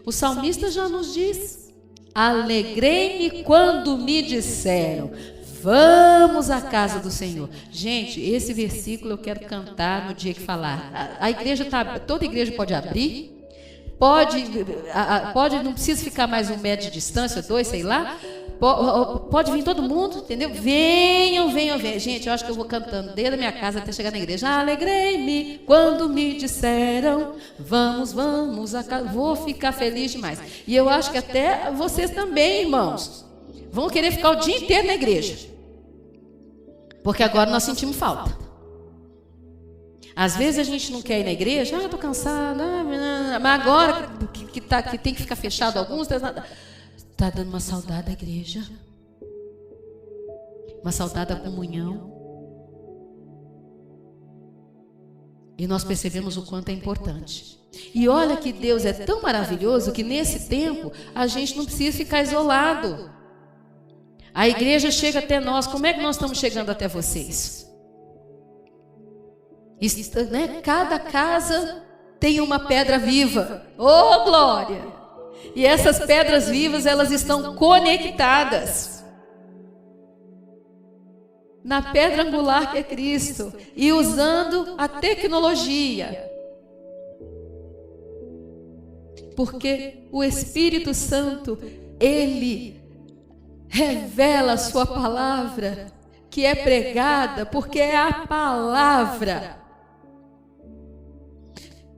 O salmista já nos diz: alegrei-me quando me disseram, vamos à casa do Senhor. Gente, esse versículo eu quero cantar no dia que falar. A igreja toda igreja pode abrir, pode, não precisa ficar mais 1 metro de distância, 2, sei lá. Pode vir todo mundo, entendeu? Venham. Gente, eu acho que eu vou cantando desde a minha casa até chegar na igreja. Alegrei-me quando me disseram, vamos à casa. Vou ficar feliz demais. E eu acho que até vocês também, irmãos, vão querer ficar o dia inteiro na igreja. Porque agora nós sentimos falta. Às vezes a gente não quer ir na igreja, estou cansada, mas agora que tem que ficar fechado alguns, está dando uma saudade da igreja, uma saudade da comunhão. E nós percebemos o quanto é importante. E olha que Deus é tão maravilhoso que nesse tempo a gente não precisa ficar isolado. A igreja chega até nós. Como é que nós estamos chegando até vocês? Cada casa tem uma pedra viva. Oh, glória! E essas pedras vivas, elas estão conectadas na pedra angular que é Cristo, e usando a tecnologia. Porque o Espírito Santo, ele revela a sua palavra, que é pregada, porque é a palavra.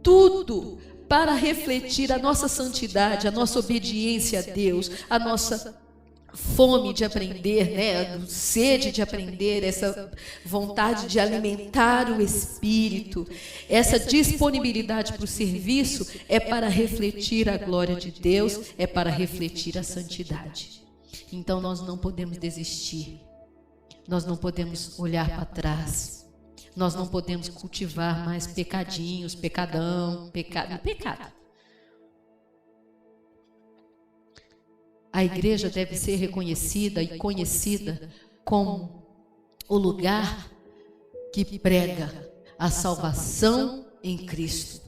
Tudo para refletir a nossa santidade, a nossa obediência a Deus, a nossa fome de aprender, sede de aprender, essa vontade de alimentar o Espírito, essa disponibilidade para o serviço é para refletir a glória de Deus, é para refletir a santidade. Então nós não podemos desistir, nós não podemos olhar para trás, nós não podemos cultivar mais pecadinhos, pecado. A igreja deve ser reconhecida e conhecida como o lugar que prega a salvação em Cristo.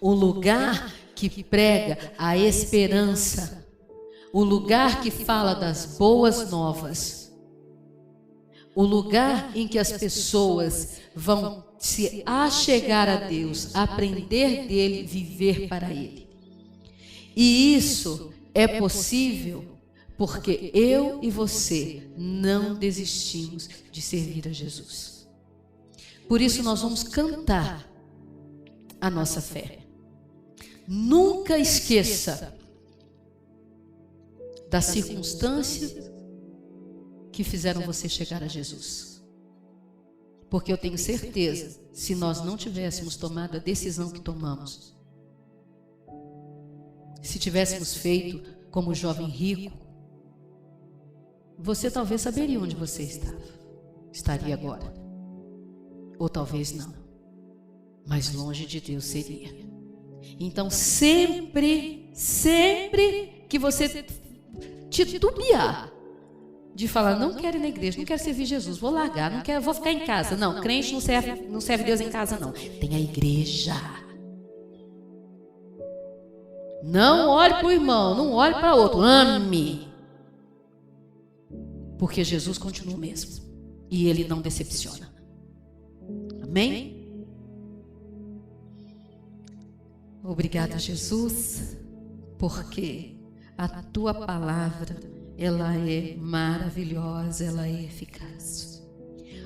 O lugar que prega a esperança. O lugar que fala das boas novas. O lugar em que as pessoas vão se achegar a Deus, aprender dele, viver para ele. E isso é possível porque eu e você não desistimos de servir a Jesus. Por isso nós vamos cantar a nossa fé. Nunca esqueça das circunstâncias que fizeram você chegar a Jesus. Porque eu tenho certeza, se nós não tivéssemos tomado a decisão que tomamos, se tivéssemos feito como o jovem rico, você talvez saberia onde você estaria agora. Ou talvez não. Mas longe de Deus seria. Então sempre que você titubear de falar, não quero ir na igreja, não quero servir Jesus, vou largar, não quero, vou ficar em casa. Não, crente não serve Deus em casa, não. Tem a igreja. Não olhe para o irmão, não olhe para outro, ame. Porque Jesus continua o mesmo. E ele não decepciona. Amém? Obrigada, Jesus, porque a tua palavra, ela é maravilhosa, ela é eficaz.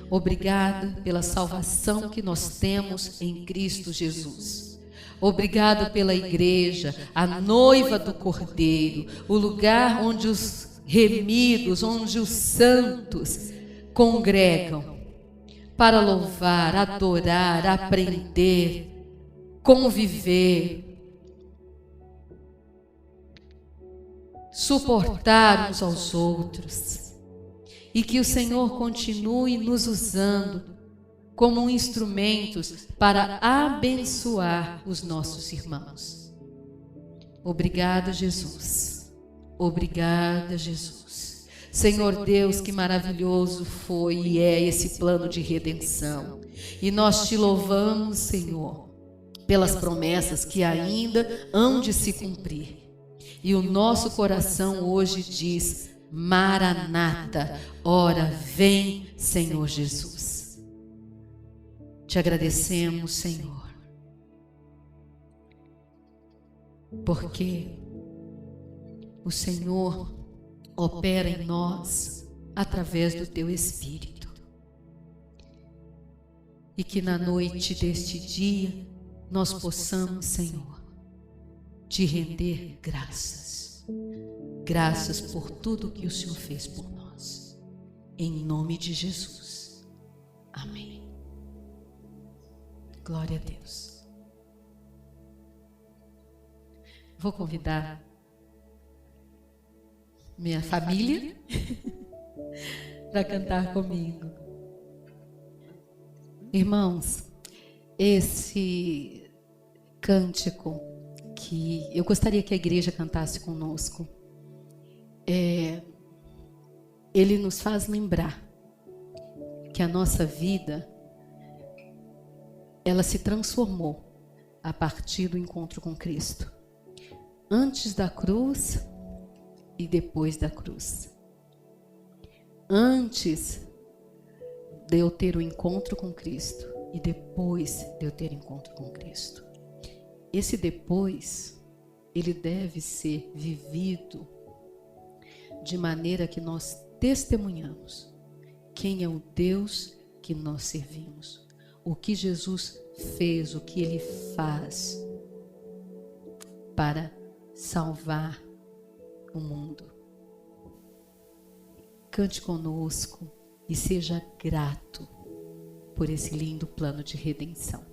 Obrigada pela salvação que nós temos em Cristo Jesus. Obrigada pela igreja, a noiva do Cordeiro, o lugar onde os remidos, onde os santos congregam para louvar, adorar, aprender, conviver, suportar uns aos outros, e que o Senhor continue nos usando como instrumentos para abençoar os nossos irmãos. Obrigada, Jesus. Obrigada, Jesus. Senhor Deus, que maravilhoso foi e é esse plano de redenção. E nós te louvamos, Senhor, pelas promessas que ainda hão de se cumprir. E o nosso coração hoje diz: Maranata, ora vem, Senhor Jesus. Te agradecemos, Senhor, porque o Senhor opera em nós através do teu Espírito. E que na noite deste dia nós possamos, Senhor, te render graças. Graças por tudo que o Senhor fez por nós. Em nome de Jesus. Amém. Glória a Deus. Vou convidar minha família para cantar comigo. Irmãos, esse cântico que eu gostaria que a igreja cantasse conosco, ele nos faz lembrar que a nossa vida, ela se transformou a partir do encontro com Cristo. Antes da cruz e depois da cruz. Antes de eu ter o encontro com Cristo e depois de eu ter encontro com Cristo. Esse depois, ele deve ser vivido de maneira que nós testemunhamos quem é o Deus que nós servimos. O que Jesus fez, o que Ele faz para salvar o mundo. Cante conosco e seja grato por esse lindo plano de redenção.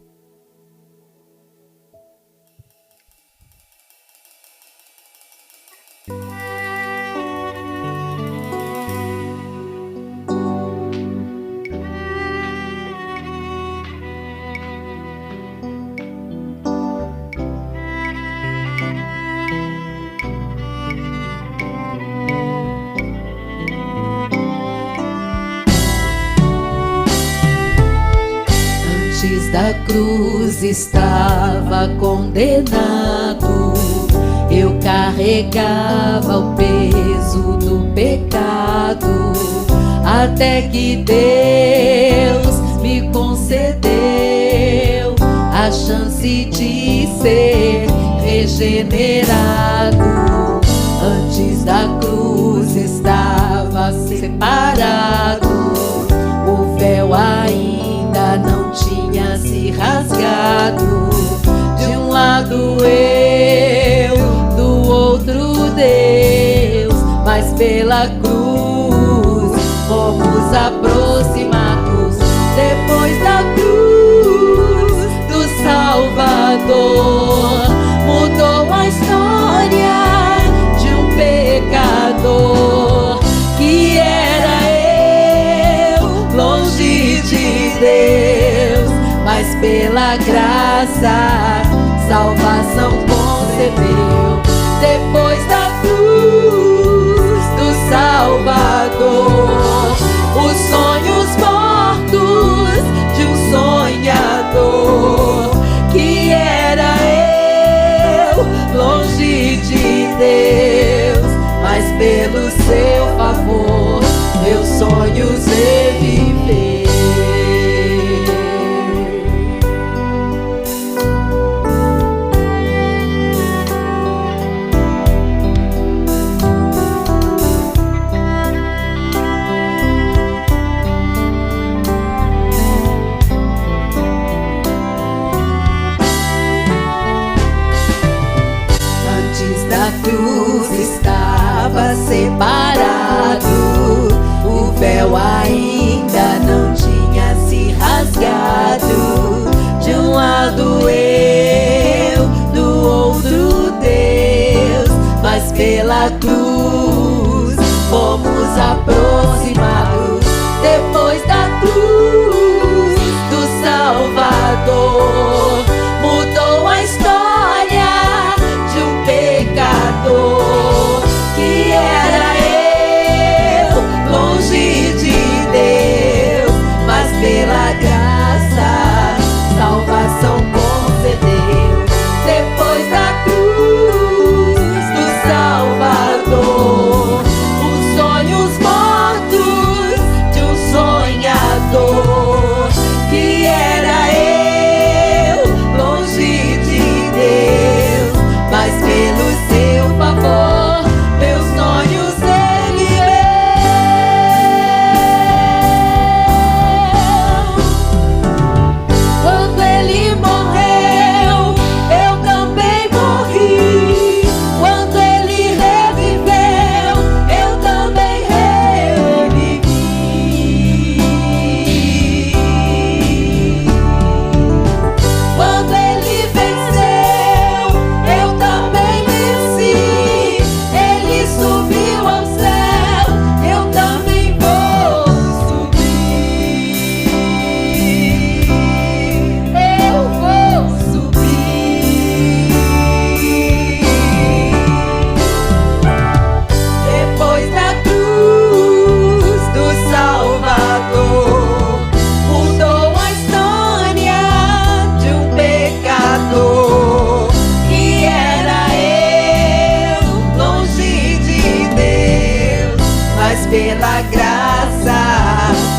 da cruz estava condenado, eu carregava o peso do pecado, até que Deus me concedeu a chance de ser regenerado. Antes da cruz estava separado, o véu ainda não tinha se rasgado. De um lado eu, do outro Deus, mas pela cruz fomos aproximados. Depois da cruz do Salvador, mudou a história de um pecador que era eu, longe de Deus, mas pela graça salvação concedeu. Depois da cruz do Salvador, os sonhos mortos de um sonhador que era eu, longe de Deus, mas pelo seu favor meus sonhos reviver. Estava separado, o véu ainda não tinha se rasgado. De um lado eu, do outro Deus, mas pela cruz fomos aproximados. Depois da cruz do Salvador, mudou a história de um pecador que era eu, longe de Deus, mas pela graça salvação concedeu. Depois da cruz do Salvador, os sonhos mortos de um sonhador que era eu, longe de Deus, mas pelo seu favor meus sonhos ele veio. Quando ele morreu, eu também morri. Quando ele reviveu, eu também revivi. Quando ele venceu, eu também venci. Ele subiu ao céu, eu também vou subir. Eu vou subir. Depois da cruz do Salvador, mudou a história de um pecador que era eu, longe de Deus, mas pela graça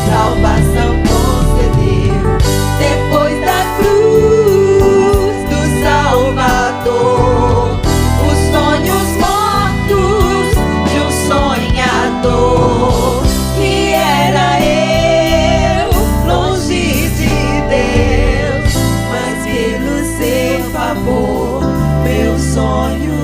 salvação concedeu. Depois da cruz do Salvador, os sonhos mortos de um sonhador que era eu, longe de Deus, mas pelo seu favor meus sonhos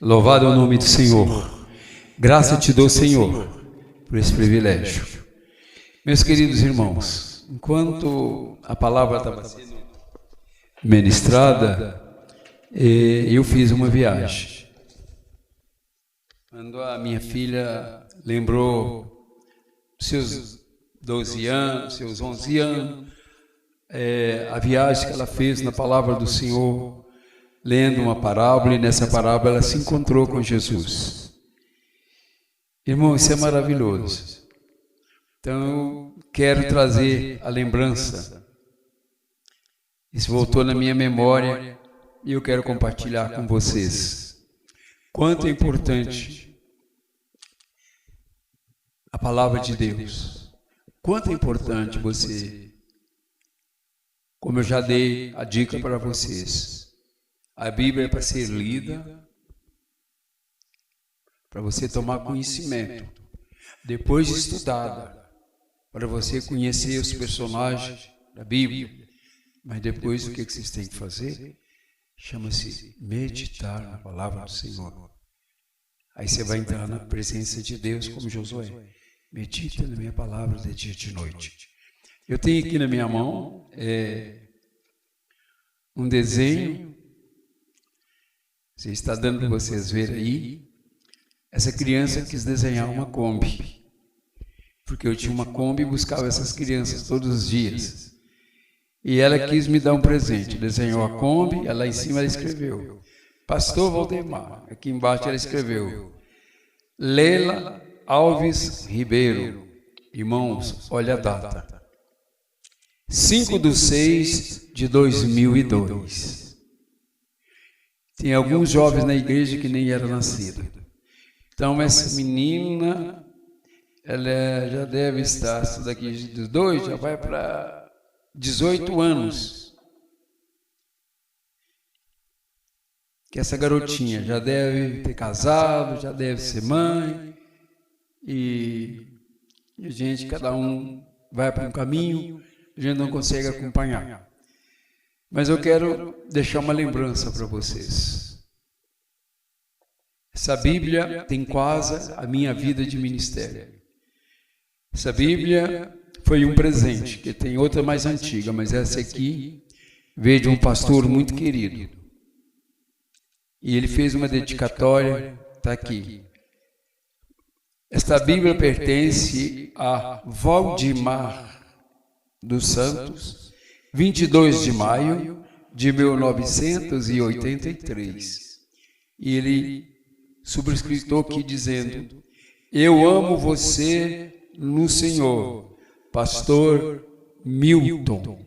Louvado é o nome do Senhor. Graça te dou, Senhor, por esse privilégio. Meus queridos irmãos, enquanto a palavra estava sendo ministrada, eu fiz uma viagem. Quando a minha filha lembrou seus 12 anos, seus 11 anos, a viagem que ela fez na palavra do Senhor, lendo uma parábola, e nessa parábola ela se encontrou com Jesus. Irmão, isso é maravilhoso. Então, eu quero trazer a lembrança. Isso voltou na minha memória e eu quero compartilhar com vocês. Quanto é importante a palavra de Deus. Quanto é importante você, como eu já dei a dica para vocês, a Bíblia é para ser lida, para você tomar conhecimento, depois de estudada, para você conhecer os personagens da Bíblia. Mas depois o que vocês têm que fazer? Chama-se meditar na palavra do Senhor. Aí você vai entrar na presença de Deus como Josué. Medita na minha palavra de dia e de noite. Eu tenho aqui na minha mão um desenho. Você está dando para vocês verem aí. Essa criança quis desenhar uma Kombi. Porque eu tinha uma Kombi e buscava essas crianças todos os dias. E ela quis me dar um presente. Desenhou a Kombi, lá em cima ela escreveu: Pastor Valdemar. Aqui embaixo ela escreveu: Leila Alves Ribeiro. Irmãos, olha a data. 5/6/2002. Tem alguns jovens na igreja que nem eram nascidos. Então essa menina, ela já deve estar, isso daqui dos 2, já vai para 18 anos. Que essa garotinha já deve ter casado, já deve ser mãe. E a gente, cada um vai para um caminho, a gente não consegue acompanhar. Mas eu quero deixar uma lembrança para vocês. Essa Bíblia tem quase a minha vida de ministério. Essa Bíblia foi um presente, que tem outra mais antiga, mas essa aqui veio de um pastor muito querido. E ele fez uma dedicatória, está aqui. Esta Bíblia pertence a Valdemar dos Santos, 22 de maio de 1983. E ele subscritou aqui dizendo: Eu amo você no Senhor, Pastor Milton.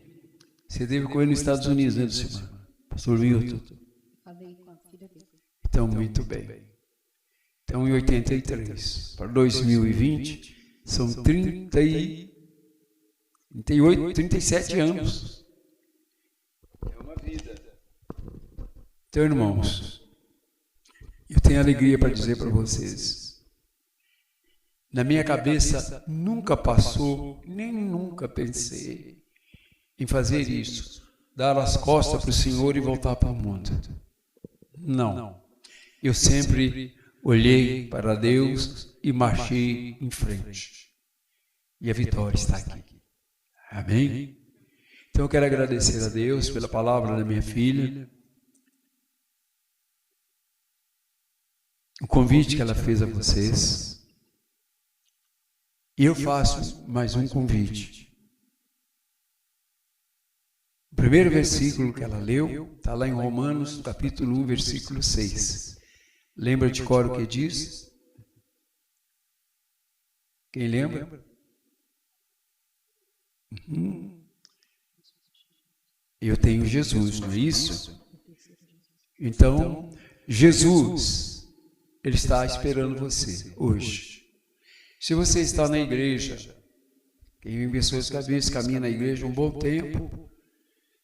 Você teve com ele nos Estados Unidos, né, Lucimar? Pastor Milton. Falei com a filha dele. Então, muito bem. Então, em 83 para 2020, são 37 anos. É uma vida. Então, irmãos, eu tenho alegria para dizer para vocês. Na minha cabeça nunca passou, nem nunca pensei em fazer isso, dar as costas para o Senhor e voltar para o mundo. Não. Eu sempre olhei para Deus e marchei em frente. E a vitória está aqui. Amém? Então eu quero agradecer a Deus pela palavra da minha filha. O convite que ela fez a vocês. E eu faço mais um convite. O primeiro versículo que ela leu está lá em Romanos, capítulo 1, versículo 6. Lembra de cor o que diz? Quem lembra? Eu tenho Jesus, não é isso? Então, Jesus, Ele está esperando você hoje. Se você está na igreja, tem pessoas que às vezes caminham na igreja um bom tempo,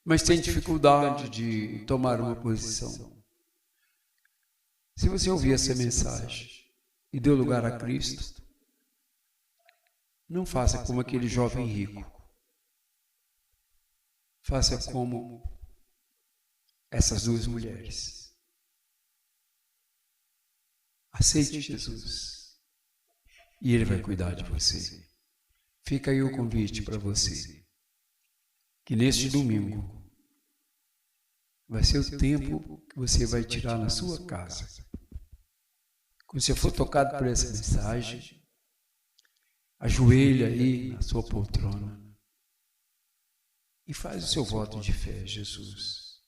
mas tem dificuldade de tomar uma posição. Se você ouvir essa mensagem e deu lugar a Cristo, não faça como aquele jovem rico. Faça como essas duas mulheres. Aceite Jesus e Ele vai cuidar de você. Fica aí o convite para você, que neste domingo vai ser o tempo que você vai tirar na sua casa. Quando você for tocado por essa mensagem, Ajoelha aí na sua poltrona e faz o seu voto de fé, Jesus.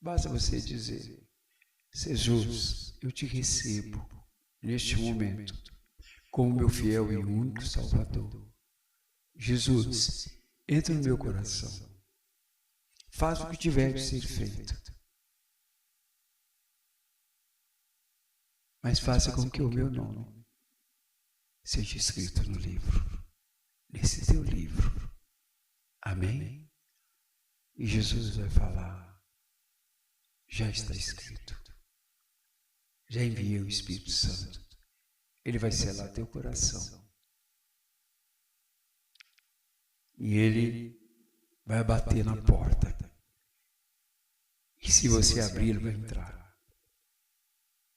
Basta você dizer: Jesus, eu te recebo neste momento como meu fiel e único Salvador. Jesus, entra no meu coração. Faz o que tiver de ser feito. Mas faça com que o meu nome seja escrito no livro, nesse teu livro. Amém? E Jesus vai falar: já está escrito. Já enviei o Espírito Santo. Ele vai selar teu coração. E ele vai bater na porta. E se você abrir, ele vai entrar.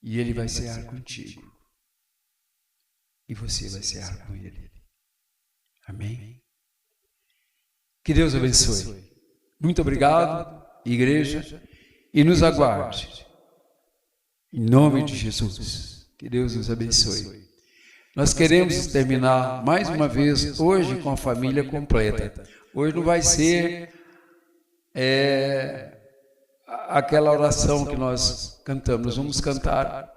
E ele vai cear contigo. E você vai cear com ele. Amém? Que Deus abençoe. Muito obrigado, igreja. E nos aguarde. Em nome de Jesus. Que Deus nos abençoe. Nós queremos terminar mais uma vez hoje com a família completa. Hoje não vai ser aquela oração que nós cantamos. Nós vamos cantar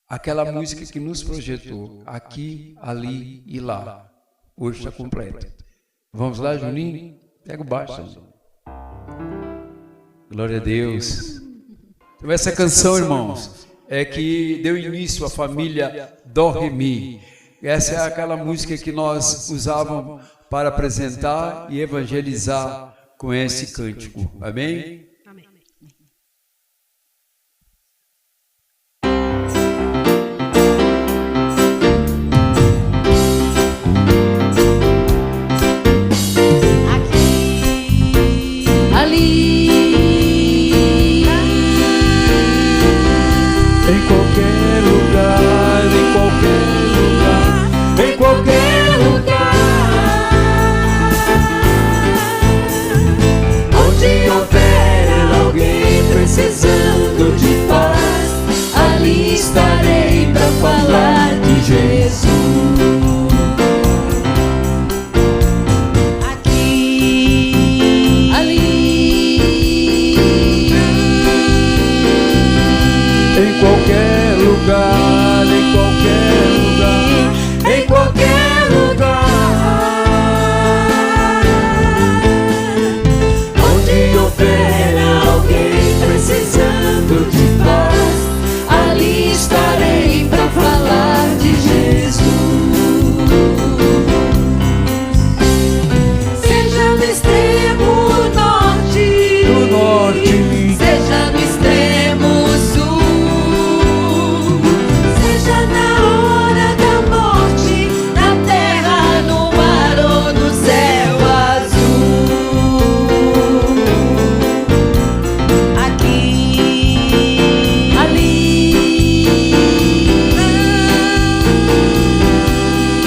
aquela música que nos projetou, aqui, ali e lá. Hoje está completa. Vamos lá, Juninho? Pega o baixo. Glória a Deus. Então, essa canção, irmãos, é que deu início à família Dó Ré Mi. Essa é aquela música que nós usávamos para apresentar e evangelizar com esse cântico. Amém? Amém. Aqui, ali, em qualquer lugar, em qualquer lugar, em qualquer lugar, onde houver alguém precisando de paz, ali estarei para falar de Jesus. aqui, ali, Em qualquer lugar, em qualquer lugar, em qualquer lugar, onde houver alguém precisando de paz, ali estarei para falar de Jesus. Seja no extremo norte, do norte, seja no extremo sul, seja na hora da morte, na terra, no mar ou no céu azul. Aqui, ali,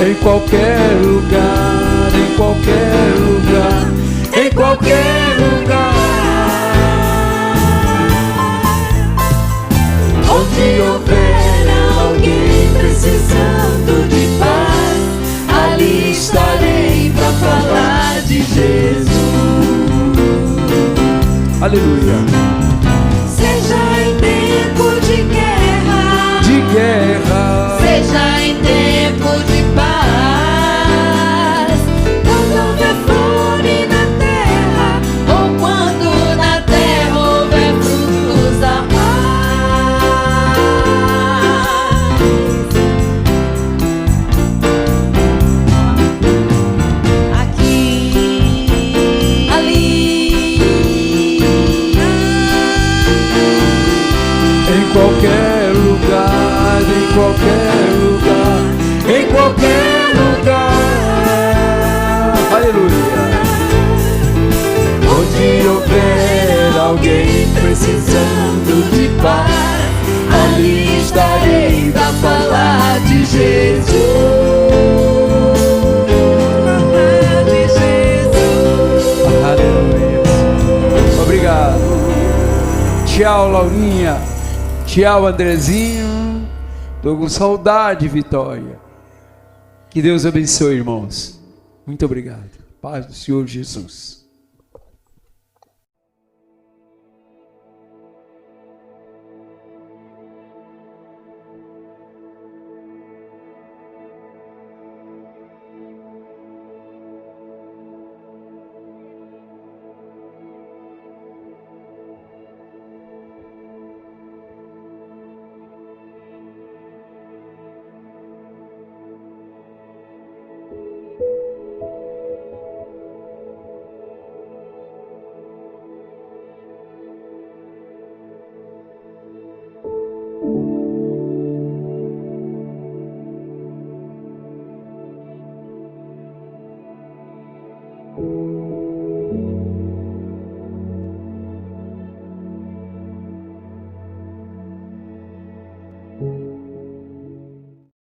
em qualquer lugar, em qualquer lugar, em qualquer lugar, onde houver alguém precisando de paz, ali estarei para falar de Jesus. aleluia, Seja em tempo de guerra, de guerra, seja em tempo de paz, quando houver fome na terra, ou quando na terra houver frutos da paz. Aqui, ali, em qualquer lugar, em qualquer lugar, em qualquer lugar, aleluia, onde houver alguém precisando de paz, ali estarei para falar de Jesus. De Jesus. aleluia. Obrigado. Tchau, Laurinha. Tchau, Andrezinho. Tô com saudade, Vitória. Que Deus abençoe, irmãos. Muito obrigado. Paz do Senhor Jesus.